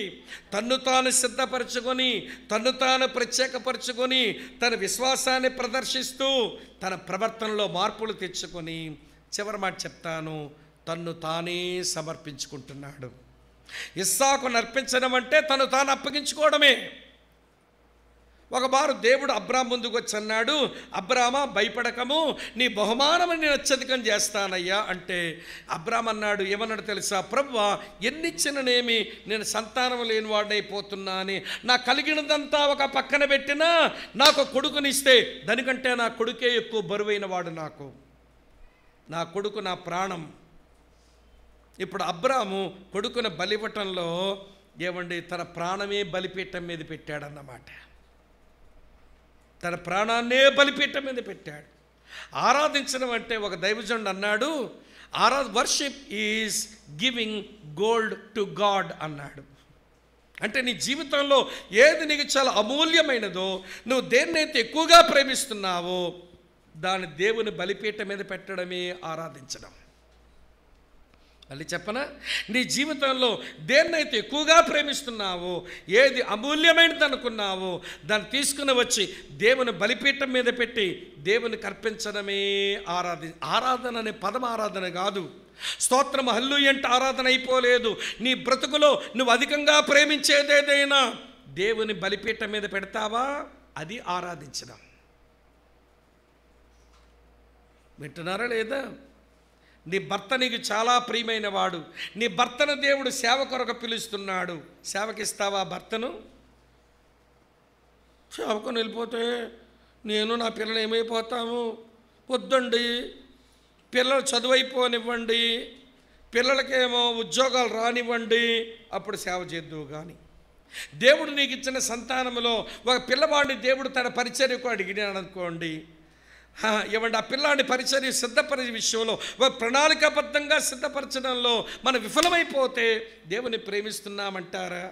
తన్ను తాను సిద్ధపరచుకొని తన్ను తాను ప్రత్యేకపరచుకొని తన విశ్వాసాన్ని ప్రదర్శిస్తూ తన ప్రవర్తనలో మార్పులు తెచ్చుకొని చివరి మాట చెప్తాను, తన్ను తానే సమర్పించుకుంటున్నాడు. ఇస్సాకు నర్పించడం అంటే తను తాను అప్పగించుకోవడమే. ఒకమారు దేవుడు అబ్రాము ముందుకు వచ్చి అన్నాడు, అబ్రామా భయపడకము, నీ బహుమానం నేను అత్యధికం చేస్తానయ్యా అంటే అబ్రాము అన్నాడు, ఏమన్నాడు తెలుసా? ప్రభువా ఎన్నిచ్చిననేమి, నేను సంతానం లేని వాడైపోతున్నాను, నా కలిగినదంతా ఒక పక్కన పెట్టినా నాకు కొడుకునిస్తే దానికంటే నా కొడుకే ఎక్కువ బరువైన వాడు. నా కొడుకు నా ప్రాణం. ఇప్పుడు అబ్రాము కొడుకుని బలివ్వటంలో ఏమండి తన ప్రాణమే బలిపీఠం మీద పెట్టాడన్నమాట. తన ప్రాణాన్నే బలిపీఠం మీద పెట్టాడు. ఆరాధించడం అంటే ఒక దైవజనుడు అన్నాడు, worship is giving gold to God అన్నాడు. అంటే నీ జీవితంలో ఏది నీకు చాలా అమూల్యమైనదో, నువ్వు దేన్నైతే ఎక్కువగా ప్రేమిస్తున్నావో దాన్ని దేవుని బలిపీఠం మీద పెట్టడమే ఆరాధించడం. మళ్ళీ చెప్పనా? నీ జీవితంలో దేన్నైతే ఎక్కువగా ప్రేమిస్తున్నావో, ఏది అమూల్యమైనది అనుకున్నావో దాన్ని తీసుకుని వచ్చి దేవుని బలిపీఠం మీద పెట్టి దేవునికి అర్పించడమే ఆరాధన అనే పదం ఆరాధన కాదు. స్తోత్రం హల్లెలూయా అంటే ఆరాధన అయిపోలేదు. నీ బ్రతుకులో నువ్వు అధికంగా ప్రేమించేదేదైనా దేవుని బలిపీఠం మీద పెడతావా? అది ఆరాధించడం. వింటున్నారా లేదా? నీ భర్త నీకు చాలా ప్రియమైన వాడు, నీ భర్తను దేవుడు సేవ కొరకు పిలుస్తున్నాడు. సేవకిస్తావా భర్తను? సేవకుని వెళ్ళిపోతే నేను నా పిల్లలు ఏమైపోతాము? వద్దండి, పిల్లలు చదువైపోనివ్వండి, పిల్లలకేమో ఉద్యోగాలు రానివ్వండి, అప్పుడు సేవ చేద్దువు. కానీ దేవుడు నీకు ఇచ్చిన సంతానంలో ఒక పిల్లవాడిని దేవుడు తన పరిచర్యకు అడిగినాడు అనుకోండి, ఇవ్వండి, ఆ పిల్లాడిని పరిచర్య సిద్ధపరిచే విషయంలో ఒక ప్రణాళికాబద్ధంగా సిద్ధపరచడంలో మనం విఫలమైపోతే దేవుని ప్రేమిస్తున్నామంటారా?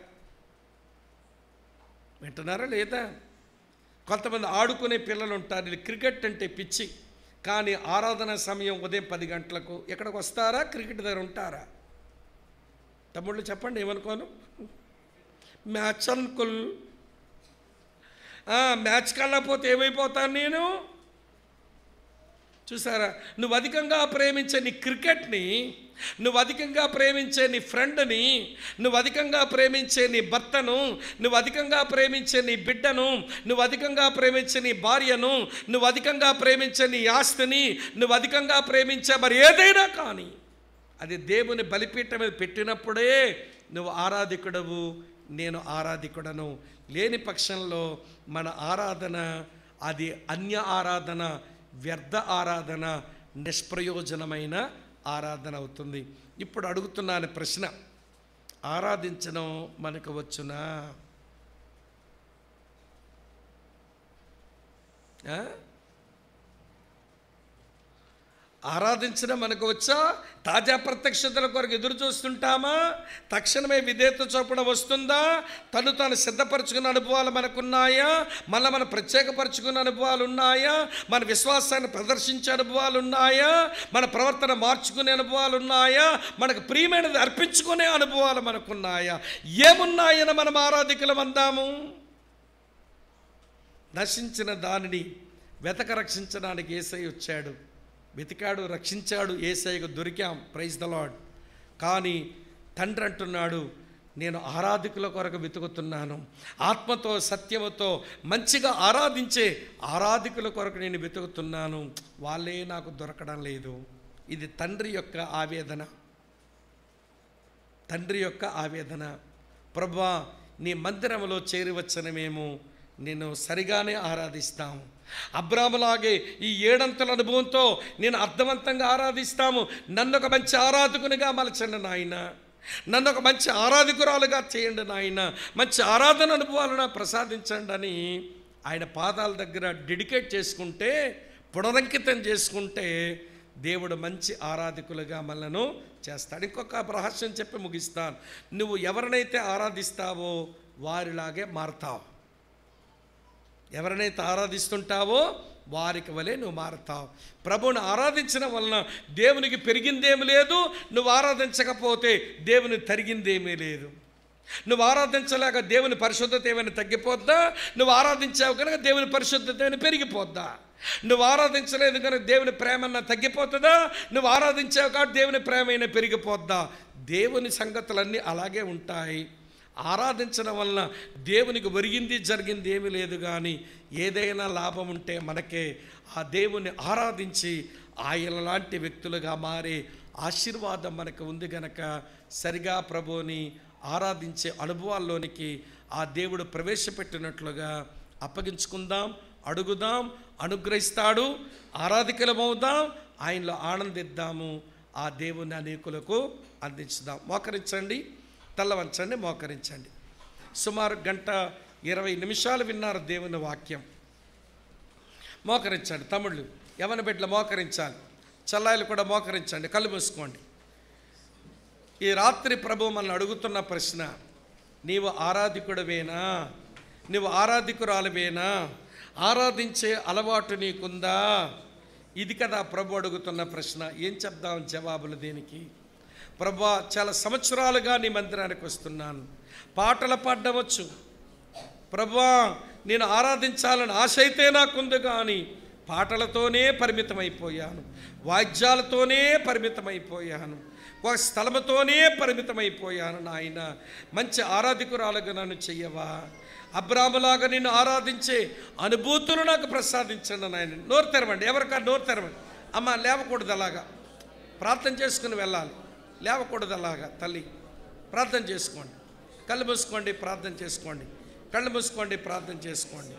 వింటున్నారా లేదా? కొంతమంది ఆడుకునే పిల్లలు ఉంటారు, క్రికెట్ అంటే పిచ్చి, కానీ ఆరాధన సమయం ఉదయం 10 గంటలకు ఎక్కడికి వస్తారా? క్రికెట్ దగ్గర ఉంటారా? తమ్ముళ్ళు చెప్పండి, ఏమనుకోను? మ్యాచ్ అనుకుల్, మ్యాచ్కి వెళ్ళకపోతే ఏమైపోతాను నేను? చూసారా? నువ్వు అధికంగా ప్రేమించే నీ క్రికెట్ని, నువ్వు అధికంగా ప్రేమించే నీ ఫ్రెండ్ని, నువ్వు అధికంగా ప్రేమించే నీ భర్తను, నువ్వు అధికంగా ప్రేమించే నీ బిడ్డను, నువ్వు అధికంగా ప్రేమించే నీ భార్యను, నువ్వు అధికంగా ప్రేమించే నీ ఆస్తిని, నువ్వు అధికంగా ప్రేమించే మరి ఏదైనా కానీ అది దేవుని బలిపీఠం మీద పెట్టినప్పుడే నువ్వు ఆరాధికుడవు, నేను ఆరాధికుడను. లేని పక్షంలో మన ఆరాధన అది అన్య ఆరాధన, వ్యర్థ ఆరాధన, నిష్ప్రయోజనమైన ఆరాధన అవుతుంది. ఇప్పుడు అడుగుతున్నాను ప్రశ్న, ఆరాధించడం మనకు వచ్చునా? ఆరాధించడం మనకు వచ్చా? తాజా ప్రత్యక్షతల కొరకు ఎదురు చూస్తుంటామా? తక్షణమే విధేయత చూపడం వస్తుందా? తాను సిద్ధపరచుకున్న అనుభవాలు మనకున్నాయా? మళ్ళీ మనం ప్రత్యేకపరచుకున్న అనుభవాలు ఉన్నాయా? మన విశ్వాసాన్ని ప్రదర్శించే అనుభవాలు ఉన్నాయా? మన ప్రవర్తన మార్చుకునే అనుభవాలు ఉన్నాయా? మనకు ప్రియమైనది అర్పించుకునే అనుభవాలు మనకున్నాయా? ఏమున్నాయని మనం ఆరాధికులం అందాము? నశించిన దానిని వెతక రక్షించడానికి యేసయ్య వచ్చాడు, వెతికాడు, రక్షించాడు, యేసయ్యకు దొరికాం, ప్రైజ్ ద లార్డ్. కానీ తండ్రి అంటున్నాడు, నేను ఆరాధికుల కొరకు వెతుకుతున్నాను, ఆత్మతో సత్యముతో మంచిగా ఆరాధించే ఆరాధికుల కొరకు నేను వెతుకుతున్నాను, వాళ్ళే నాకు దొరకడం లేదు. ఇది తండ్రి యొక్క ఆవేదన, తండ్రి యొక్క ఆవేదన. ప్రభువా, నీ మందిరంలో చేరివచ్చిన మేము నేను సరిగానే ఆరాధిస్తాము, అబ్రాహాములాగే ఈ 7 అంతల అనుభవంతో నేను అర్థవంతంగా ఆరాధిస్తాము. నన్ను ఒక మంచి ఆరాధకునిగా మలచండి నాయన, నన్ను ఒక మంచి ఆరాధకురాలుగా చేయండి నాయన, మంచి ఆరాధన అనుభవాలను ప్రసాదించండి అని ఆయన పాదాల దగ్గర డెడికేట్ చేసుకుంటే, పునరంకితం చేసుకుంటే దేవుడు మంచి ఆరాధకులుగా మనను చేస్తాడు. ఇంకొక రహస్యం చెప్పి ముగిస్తాను. నువ్వు ఎవరినైతే ఆరాధిస్తావో వారిలాగే మారుతావు. ఎవరినైతే ఆరాధిస్తుంటావో వారికి వలె నువ్వు మారుతావు. ప్రభువుని ఆరాధించడం వలన దేవునికి పెరిగిందేమీ లేదు, నువ్వు ఆరాధించకపోతే దేవుని తరిగిందేమీ లేదు. నువ్వు ఆరాధించలేక దేవుని పరిశుద్ధత ఏమైనా తగ్గిపోద్దా? నువ్వు ఆరాధించావు కనుక దేవుని పరిశుద్ధత ఏమైనా పెరిగిపోద్దా? నువ్వు ఆరాధించలేదు కనుక దేవుని ప్రేమన్నా తగ్గిపోతుందా? నువ్వు ఆరాధించావు కాబట్టి దేవుని ప్రేమ అయినా పెరిగిపోద్దా? దేవుని సంగతులన్నీ అలాగే ఉంటాయి. ఆరాధించడం వలన దేవునికి ఒరిగింది జరిగింది ఏమీ లేదు, కానీ ఏదైనా లాభం ఉంటే మనకే. ఆ దేవుని ఆరాధించి ఆయన లాంటి వ్యక్తులుగా మారే ఆశీర్వాదం మనకు ఉంది గనక సరిగా ప్రభువుని ఆరాధించే అనుభవాల్లోనికి ఆ దేవుడు ప్రవేశపెట్టినట్లుగా అప్పగించుకుందాం, అడుగుదాం, అనుగ్రహిస్తాడు. ఆరాధికులమవుదాం, ఆయనలో ఆనందిద్దాము, ఆ దేవుని అనేకులకు అందించుదాం. మోకరించండి, తల్ల వంచండి, మోకరించండి. సుమారు 1:20 నిమిషాలు విన్నారు దేవుని వాక్యం. మోకరించండి తమ్ముళ్ళు, యవన బిడ్డలు మోకరించాలి, చల్లాయిలు కూడా మోకరించండి, కళ్ళు మూసుకోండి. ఈ రాత్రి ప్రభు మనల్ని అడుగుతున్న ప్రశ్న, నీవు ఆరాధికుడివేనా? నీవు ఆరాధికురాలువేనా? ఆరాధించే అలవాటు నీకుందా? ఇది కదా ప్రభు అడుగుతున్న ప్రశ్న. ఏం చెప్దాం జవాబులు దీనికి? ప్రభువా, చాలా సంవత్సరాలుగా నీ మందిరానికి వస్తున్నాను, పాటలు పాడవచ్చు ప్రభువా, నేను ఆరాధించాలని ఆశ అయితే నాకుంది, కానీ పాటలతోనే పరిమితమైపోయాను, వాయిద్యాలతోనే పరిమితమైపోయాను. ఒక స్థలముతోనే పరిమితమైపోయాను నాయన. మంచి ఆరాధికురాలుగా నన్ను చెయ్యవా? అబ్రాహాములాగా నిన్ను ఆరాధించే అనుభూతులు నాకు ప్రసాదించండి నాయన. నోరు తెరవండి, ఎవరికారు నోరు తెరవండి. అమ్మ లేవకూడదు అలాగా, ప్రార్థన చేసుకుని వెళ్ళాలి. లేవకూడదు అలాగా. తల్లి ప్రార్థన చేసుకోండి, కళ్ళు మూసుకోండి, ప్రార్థన చేసుకోండి, కళ్ళు మూసుకోండి, ప్రార్థన చేసుకోండి.